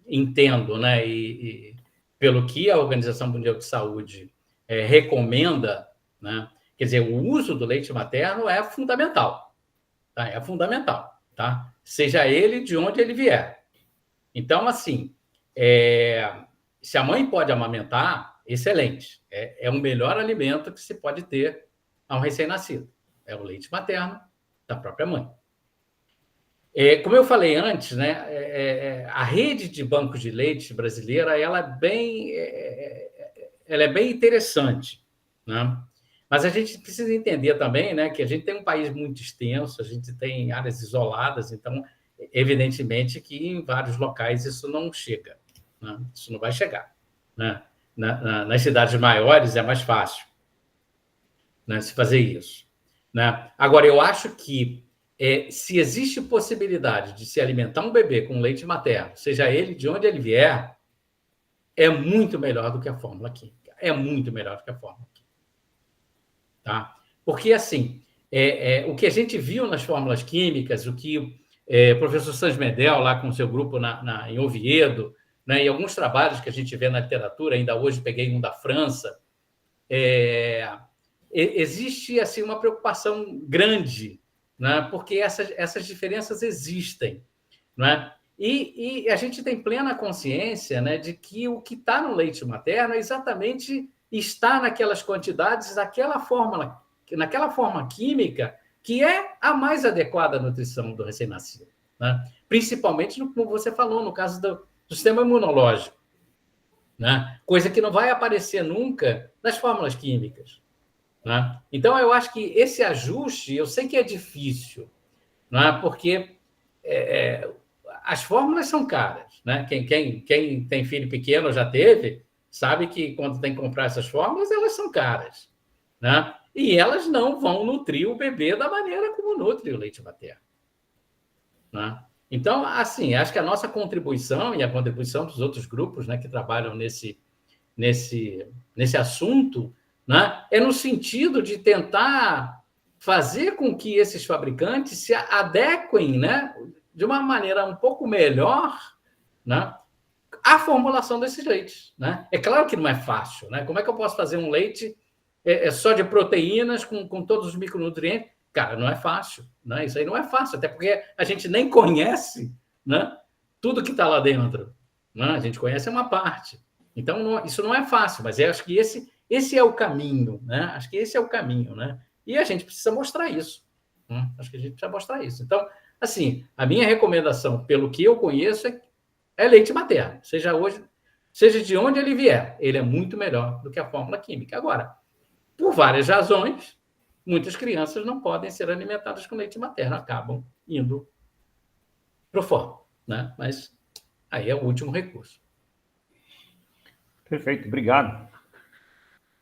entendo, né, e pelo que a Organização Mundial de Saúde recomenda, né, quer dizer, o uso do leite materno é fundamental, tá? É fundamental, tá? Seja ele de onde ele vier. Então, assim, se a mãe pode amamentar, excelente. É o melhor alimento que se pode ter a um recém-nascido. É o leite materno da própria mãe. Como eu falei antes, né, a rede de bancos de leite brasileira ela é bem interessante, né? Mas a gente precisa entender também, né, que a gente tem um país muito extenso, a gente tem áreas isoladas, então, evidentemente que em vários locais isso não chega, né? Isso não vai chegar, né? Nas cidades maiores é mais fácil, né, se fazer isso, né? Agora, eu acho que se existe possibilidade de se alimentar um bebê com leite materno, seja ele de onde ele vier, é muito melhor do que a fórmula química. É muito melhor do que a fórmula química. Tá? Porque, assim, o que a gente viu nas fórmulas químicas, o que o professor Sanz Medel, lá com o seu grupo em Oviedo, né, e alguns trabalhos que a gente vê na literatura, ainda hoje peguei um da França, existe assim uma preocupação grande, né? Porque essas diferenças existem, né? E a gente tem plena consciência, né, de que o que está no leite materno exatamente está naquelas quantidades, naquela forma química que é a mais adequada à nutrição do recém-nascido, né? Principalmente, como você falou, no caso do sistema imunológico, né? Coisa que não vai aparecer nunca nas fórmulas químicas, né? Então, eu acho que esse ajuste, eu sei que é difícil, né? Porque as fórmulas são caras, né? Quem tem filho pequeno já teve, sabe que quando tem que comprar essas fórmulas, elas são caras, né? E elas não vão nutrir o bebê da maneira como nutre o leite materno, né? Então, assim, acho que a nossa contribuição e a contribuição dos outros grupos, né, que trabalham nesse assunto, né, é no sentido de tentar fazer com que esses fabricantes se adequem, né, de uma maneira um pouco melhor, né, à formulação desses leites, né? É claro que não é fácil, né? Como é que eu posso fazer um leite só de proteínas com todos os micronutrientes? Cara, não é fácil, né? Isso aí não é fácil, até porque a gente nem conhece, né, tudo que está lá dentro, né? A gente conhece uma parte. Então, isso não é fácil, mas eu acho que esse é o caminho, né? Acho que esse é o caminho, né? E a gente precisa mostrar isso, né? Acho que a gente precisa mostrar isso. Então, assim, a minha recomendação, pelo que eu conheço, é leite materno, seja de onde ele vier, ele é muito melhor do que a fórmula química. Agora, por várias razões, muitas crianças não podem ser alimentadas com leite materno, acabam indo para o fórmula, né? Mas aí é o último recurso. Perfeito, obrigado.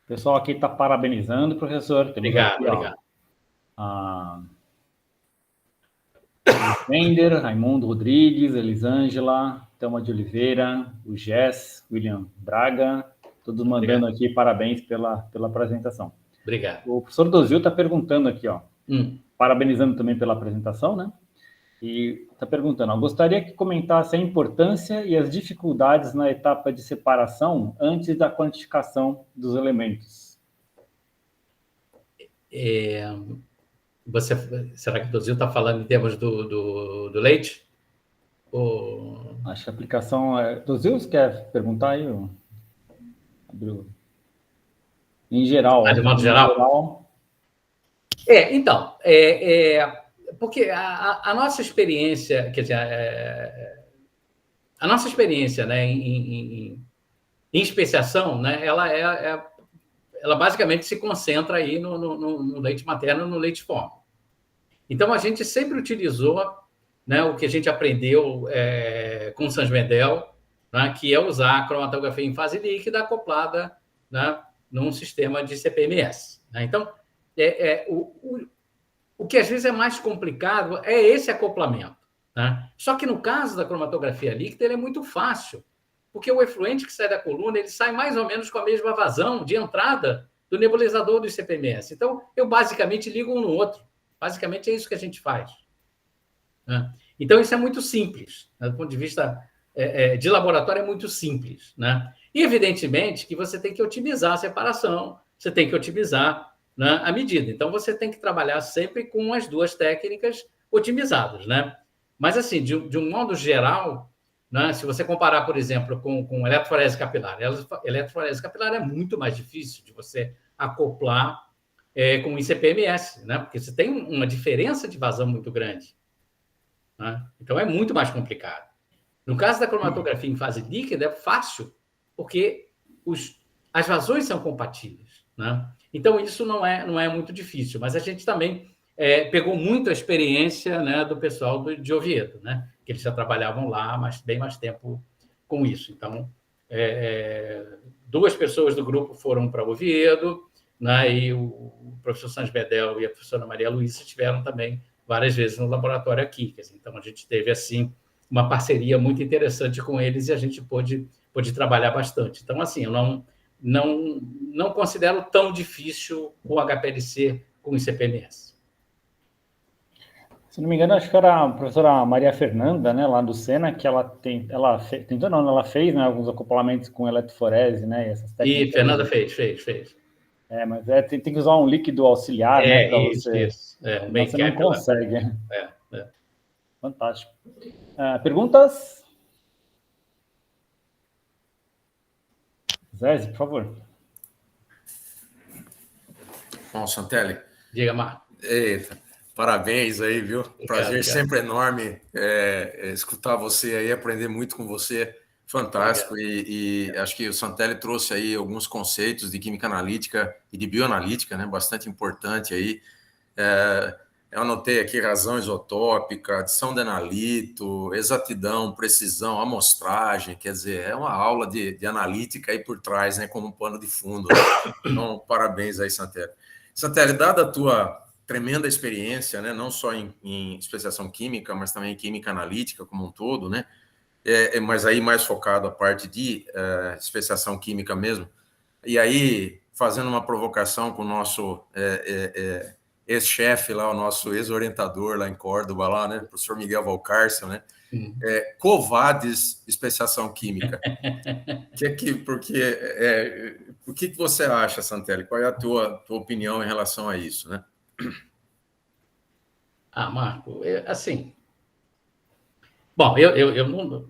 O pessoal aqui está parabenizando, professor. Obrigado, obrigado. Wender, Raimundo Rodrigues, Elisângela, Thelma de Oliveira, o Jess, William Braga, todos mandando aqui parabéns pela apresentação. Obrigado. O professor Dozil está perguntando aqui, parabenizando também pela apresentação, né? E está perguntando, gostaria que comentasse a importância e as dificuldades na etapa de separação antes da quantificação dos elementos. Será que o Dozil está falando em termos do leite? Acho que a aplicação é... Dozil, você quer perguntar aí? Abriu. Em geral. De modo geral? Então, porque a nossa experiência, quer dizer, a nossa experiência, né, em especiação, né, ela basicamente se concentra aí no leite materno, no leite fórmula. Então, a gente sempre utilizou, né, o que a gente aprendeu com o Sans-Medel, né, que é usar a cromatografia em fase líquida acoplada, né, num sistema de CPMS, né? Então, o que às vezes é mais complicado é esse acoplamento, né? Só que no caso da cromatografia líquida, ele é muito fácil, porque o efluente que sai da coluna, ele sai mais ou menos com a mesma vazão de entrada do nebulizador do CPMS. Então, eu basicamente ligo um no outro. Basicamente é isso que a gente faz, né? Então, isso é muito simples, né? Do ponto de vista de laboratório, é muito simples, né? E, evidentemente, que você tem que otimizar a separação, você tem que otimizar, né, a medida. Então, você tem que trabalhar sempre com as duas técnicas otimizadas, né? Mas, assim, de um modo geral, né, se você comparar, por exemplo, com eletroforese capilar, eletroforese capilar é muito mais difícil de você acoplar com ICP-MS, né? Porque você tem uma diferença de vazão muito grande, né? Então, é muito mais complicado. No caso da cromatografia em fase líquida, é fácil, porque as vazões são compatíveis, né? Então, isso não é muito difícil, mas a gente também pegou muito a experiência, né, do pessoal de Oviedo, né? Que eles já trabalhavam lá bem mais tempo com isso. Então, 2 pessoas do grupo foram para Oviedo, né, e o professor Sans-Medel e a professora Maria Luísa estiveram também várias vezes no laboratório aqui. Quer dizer, então, a gente teve, assim, uma parceria muito interessante com eles e a gente pôde trabalhar bastante. Então, assim, eu não considero tão difícil o HPLC com o ICP-MS. Se não me engano, acho que era a professora Maria Fernanda, né, lá do Sena, que ela fez, né, alguns acoplamentos com eletroforese, né, e essas técnicas. E Fernanda fez. Mas tem que usar um líquido auxiliar, né? Para você. Isso. Um você não consegue. É. Fantástico. Perguntas? Zé, por favor. Bom, Santelli. Diga, Marco. Eita, parabéns aí, viu? Prazer Obrigado. Sempre enorme escutar você aí, aprender muito com você. Fantástico. E acho que o Santelli trouxe aí alguns conceitos de química analítica e de bioanalítica, né? Bastante importante aí. Eu anotei aqui razão isotópica, adição de analito, exatidão, precisão, amostragem, quer dizer, é uma aula de analítica aí por trás, né? Como um pano de fundo. Então, parabéns aí, Santelli. Santelli, dada a tua tremenda experiência, né? Não só em especiação química, mas também em química analítica como um todo, né? Mas aí mais focado a parte de especiação química mesmo. E aí, fazendo uma provocação com o nosso ex-chefe lá, o nosso ex-orientador lá em Córdoba, lá, né? O professor Miguel Valcárcel, né? Covades, especiação química. O que você acha, Santelli? Qual é a tua opinião em relação a isso, né? Marco, assim... Bom, eu não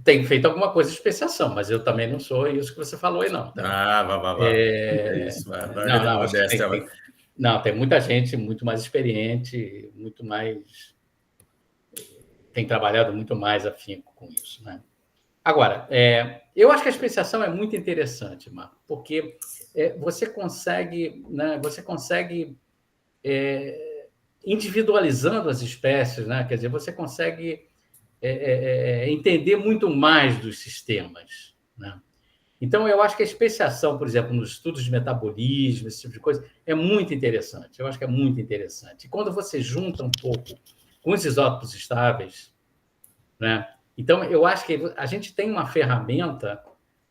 tenho feito alguma coisa de especiação, mas eu também não sou isso que você falou aí, não. Tá? Vá. É isso, Não, tem muita gente muito mais experiente, muito mais... tem trabalhado muito mais afinco com isso, né? Agora, eu acho que a especiação é muito interessante, Marco, porque você consegue, né, individualizando as espécies, né? Quer dizer, você consegue entender muito mais dos sistemas, né? Então, eu acho que a especiação, por exemplo, nos estudos de metabolismo, esse tipo de coisa, é muito interessante. Eu acho que é muito interessante. E quando você junta um pouco com os isótopos estáveis, né? Então, eu acho que a gente tem uma ferramenta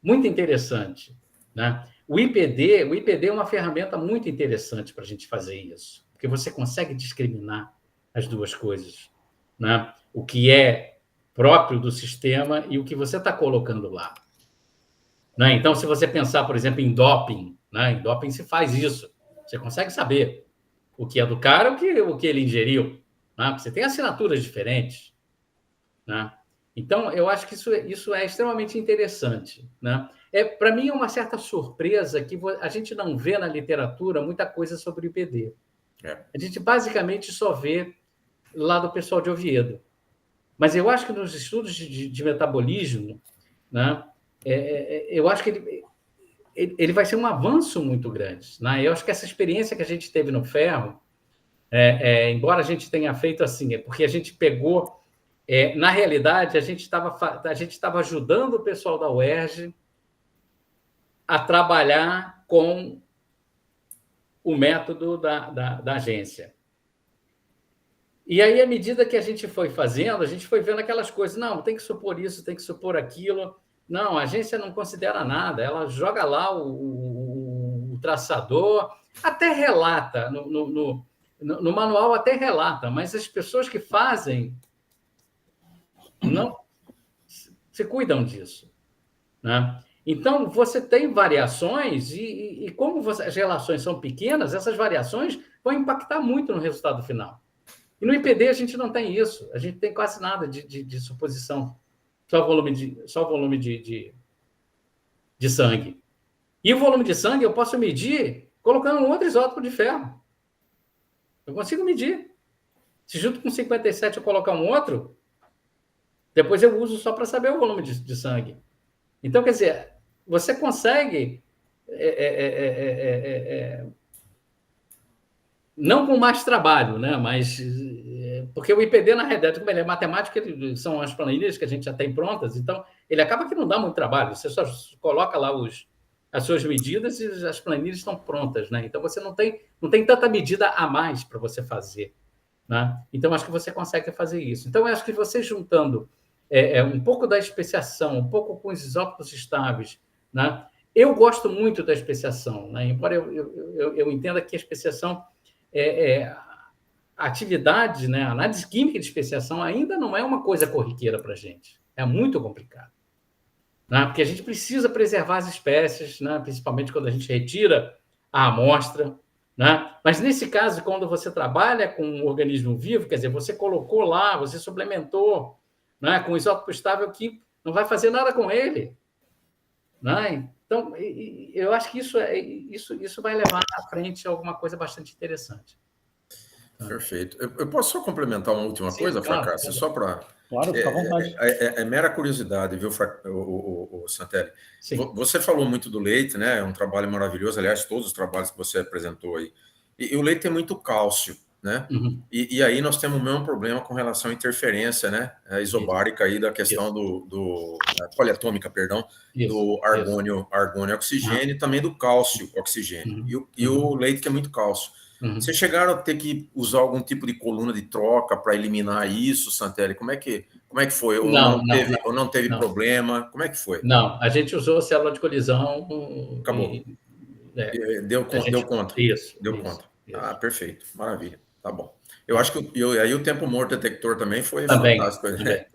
muito interessante, né? O IPD é uma ferramenta muito interessante para a gente fazer isso, porque você consegue discriminar as duas coisas, né? O que é próprio do sistema e o que você está colocando lá, né? Então, se você pensar, por exemplo, em doping, né? Em doping se faz isso. Você consegue saber o que é do cara, o que ele ingeriu, né? Você tem assinaturas diferentes, né? Então, eu acho que isso é extremamente interessante, né? Para mim, é uma certa surpresa que a gente não vê na literatura muita coisa sobre o IPD. A gente basicamente só vê lá do pessoal de Oviedo. Mas eu acho que nos estudos de metabolismo, né, eu acho que ele vai ser um avanço muito grande, né? Eu acho que essa experiência que a gente teve no ferro, embora a gente tenha feito assim, é porque a gente pegou... na realidade, a gente estava ajudando o pessoal da UERJ a trabalhar com o método da agência. E aí, à medida que a gente foi fazendo, a gente foi vendo aquelas coisas. Não, tem que supor isso, tem que supor aquilo. Não, a agência não considera nada. Ela joga lá o traçador, até relata, no manual até relata, mas as pessoas que fazem não se cuidam disso, né? Então, você tem variações e como as relações são pequenas, essas variações vão impactar muito no resultado final. E no IPD a gente não tem isso, a gente tem quase nada de suposição, só o volume de sangue. E o volume de sangue eu posso medir colocando um outro isótopo de ferro. Eu consigo medir. Se junto com 57 eu colocar um outro, depois eu uso só para saber o volume de sangue. Então, quer dizer, você consegue... não com mais trabalho, né? Mas... porque o IPD, na realidade, como ele é matemático, são as planilhas que a gente já tem prontas, então ele acaba que não dá muito trabalho. Você só coloca lá as suas medidas e as planilhas estão prontas, né? Então, você não tem tanta medida a mais para você fazer, né? Então, acho que você consegue fazer isso. Então, eu acho que você juntando um pouco da especiação, um pouco com os isótopos estáveis, né? Eu gosto muito da especiação, né? Embora eu entenda que a especiação a atividade, né? A análise química de especiação ainda não é uma coisa corriqueira para a gente. É muito complicado, né? Porque a gente precisa preservar as espécies, né? Principalmente quando a gente retira a amostra, né? Mas nesse caso, quando você trabalha com um organismo vivo, quer dizer, você colocou lá, você suplementou, né? Com isótopo estável que não vai fazer nada com ele, né? Então, eu acho que isso vai levar à frente alguma coisa bastante interessante. Perfeito. Eu posso só complementar uma última coisa, Claro, Fracassi? Só para... Claro, fica à vontade. É mera curiosidade, viu, o Santelli? Sim. Você falou muito do leite, né? É um trabalho maravilhoso, aliás, todos os trabalhos que você apresentou aí. E o leite tem muito cálcio, né? Uhum. E aí nós temos o mesmo problema com relação à interferência, né? A isobárica aí da questão da poliatômica, perdão, do argônio oxigênio e também do cálcio oxigênio. E o leite tem muito cálcio. Vocês chegaram a ter que usar algum tipo de coluna de troca para eliminar isso, Santelli? Como é que foi? Ou não teve problema? Como é que foi? Não, a gente usou célula de colisão. Acabou. Deu conta. Isso. Deu conta. Ah, perfeito. Maravilha. Tá bom. Eu acho que aí o tempo morto detector também foi fantástico. Também.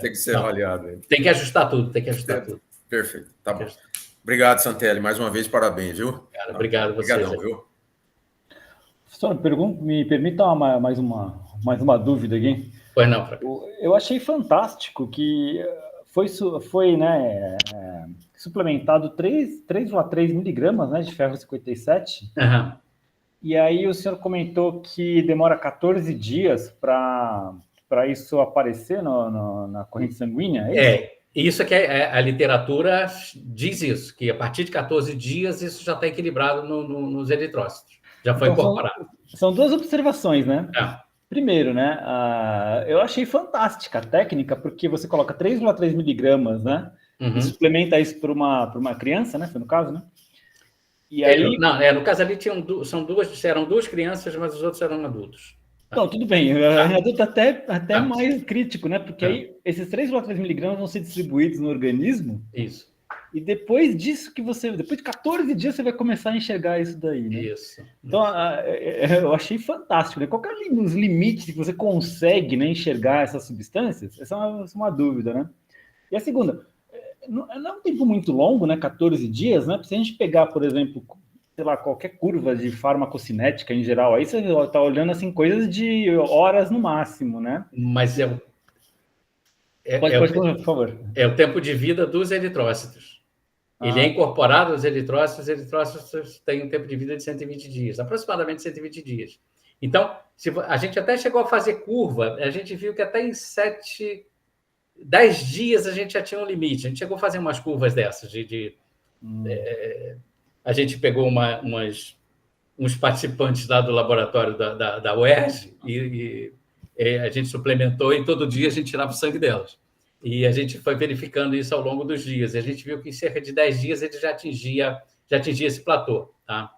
Tem que ser avaliado. Tem que ajustar tudo, tudo. Perfeito. Tá bom. Obrigado, Santelli. Mais uma vez, parabéns, viu? Obrigado a vocês. Obrigadão, viu? Professor, me permita mais uma dúvida aqui. Pois não, eu achei fantástico que foi né, suplementado 3,3 miligramas, né, de ferro 57. Uhum. E aí o senhor comentou que demora 14 dias para isso aparecer na corrente sanguínea, é isso? Isso que a literatura diz isso, que a partir de 14 dias isso já está equilibrado nos eritrócitos. Já foi incorporado. São duas observações, né? Primeiro, né? Eu achei fantástica a técnica, porque você coloca 3,3 miligramas, né? E suplementa isso para uma criança, né? Foi no caso, né? E aí... no caso ali eram duas crianças, mas os outros eram adultos. Não, tudo bem. Adulto até mais crítico, né? Porque aí esses 3,3 miligramas vão ser distribuídos no organismo. Isso. E depois disso depois de 14 dias, você vai começar a enxergar isso daí, né? Isso. Então, eu achei fantástico, né? Qual que é os limites que você consegue, né, enxergar essas substâncias? Essa é uma dúvida, né? E a segunda, não é um tempo muito longo, né? 14 dias, né? Se a gente pegar, por exemplo, sei lá, qualquer curva de farmacocinética em geral, aí você está olhando, assim, coisas de horas no máximo, né? Mas pode, por favor. É o tempo de vida dos eritrócitos. Ele é incorporado aos eritrócitos, os eritrócitos têm um tempo de vida de 120 dias, aproximadamente 120 dias. Então, a gente até chegou a fazer curva, a gente viu que até em 10 dias a gente já tinha um limite. A gente chegou a fazer umas curvas dessas. A gente pegou uns participantes lá do laboratório da UERJ e a gente suplementou e todo dia a gente tirava o sangue delas. E a gente foi verificando isso ao longo dos dias. E a gente viu que em cerca de 10 dias ele já atingia esse platô. Tá?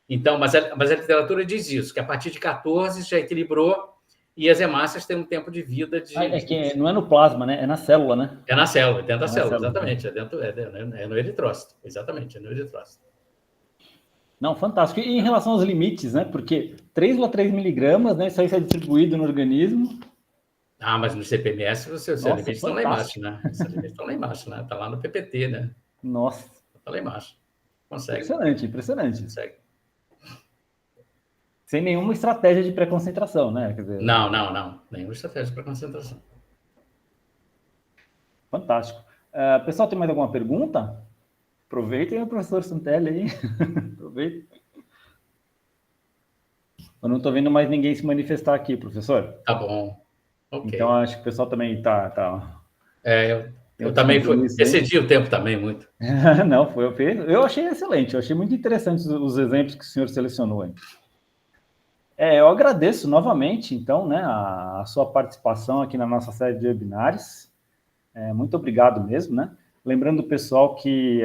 Então, mas a literatura diz isso, que a partir de 14 já equilibrou e as hemácias têm um tempo de vida de... que não é no plasma, né? É na célula, né? É na célula, dentro da célula, exatamente. É no eritrócito, exatamente, é no eritrócito. Não, fantástico. E em relação aos limites, né? Porque 3,3 miligramas, né? Isso aí é distribuído no organismo... mas no CPMS os seus limites estão lá embaixo, né? Os limites estão lá embaixo, né? Está lá no PPT, né? Nossa. Está lá embaixo. Consegue. Impressionante. Consegue. Sem nenhuma estratégia de pré-concentração, né? Quer dizer... Não. Nenhuma estratégia de pré-concentração. Fantástico. Pessoal, tem mais alguma pergunta? Aproveitem o professor Santelli aí. Aproveitem. Eu não estou vendo mais ninguém se manifestar aqui, professor. Tá bom. Okay. Então, acho que o pessoal também está... Eu também excedi o tempo também muito. Não, eu achei excelente, eu achei muito interessante os exemplos que o senhor selecionou aí. Eu agradeço novamente, então, né, a sua participação aqui na nossa série de webinários. Muito obrigado mesmo, né? Lembrando, pessoal, que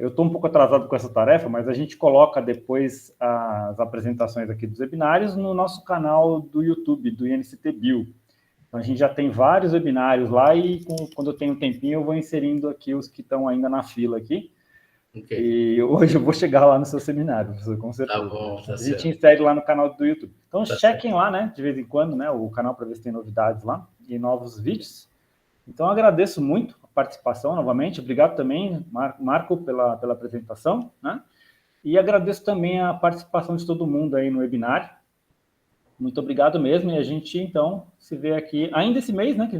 eu estou um pouco atrasado com essa tarefa, mas a gente coloca depois as apresentações aqui dos webinários no nosso canal do YouTube, do INCT Bio. Então, a gente já tem vários webinários lá e quando eu tenho um tempinho eu vou inserindo aqui os que estão ainda na fila aqui. Okay. E hoje eu vou chegar lá no seu seminário, professor, com certeza. Tá bom, tá a gente insere lá no canal do YouTube. Então, chequem lá, né, de vez em quando, né, o canal para ver se tem novidades lá e novos vídeos. Então, eu agradeço muito a participação novamente. Obrigado também, Marco, pela apresentação, né? E agradeço também a participação de todo mundo aí no webinário. Muito obrigado mesmo, e a gente, então, se vê aqui, ainda esse mês, né?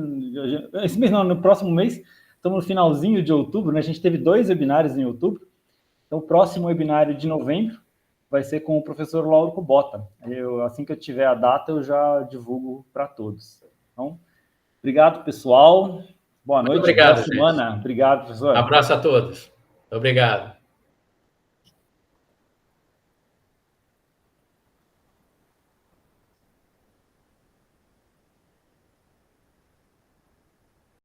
Esse mês não, no próximo mês, estamos no finalzinho de outubro, né? A gente teve 2 webinários em outubro, então o próximo webinário de novembro vai ser com o professor Lauro Kubota. Assim que eu tiver a data, eu já divulgo para todos. Então, obrigado, pessoal. Boa noite, obrigado, boa semana. Obrigado, professor. Um abraço a todos. Obrigado.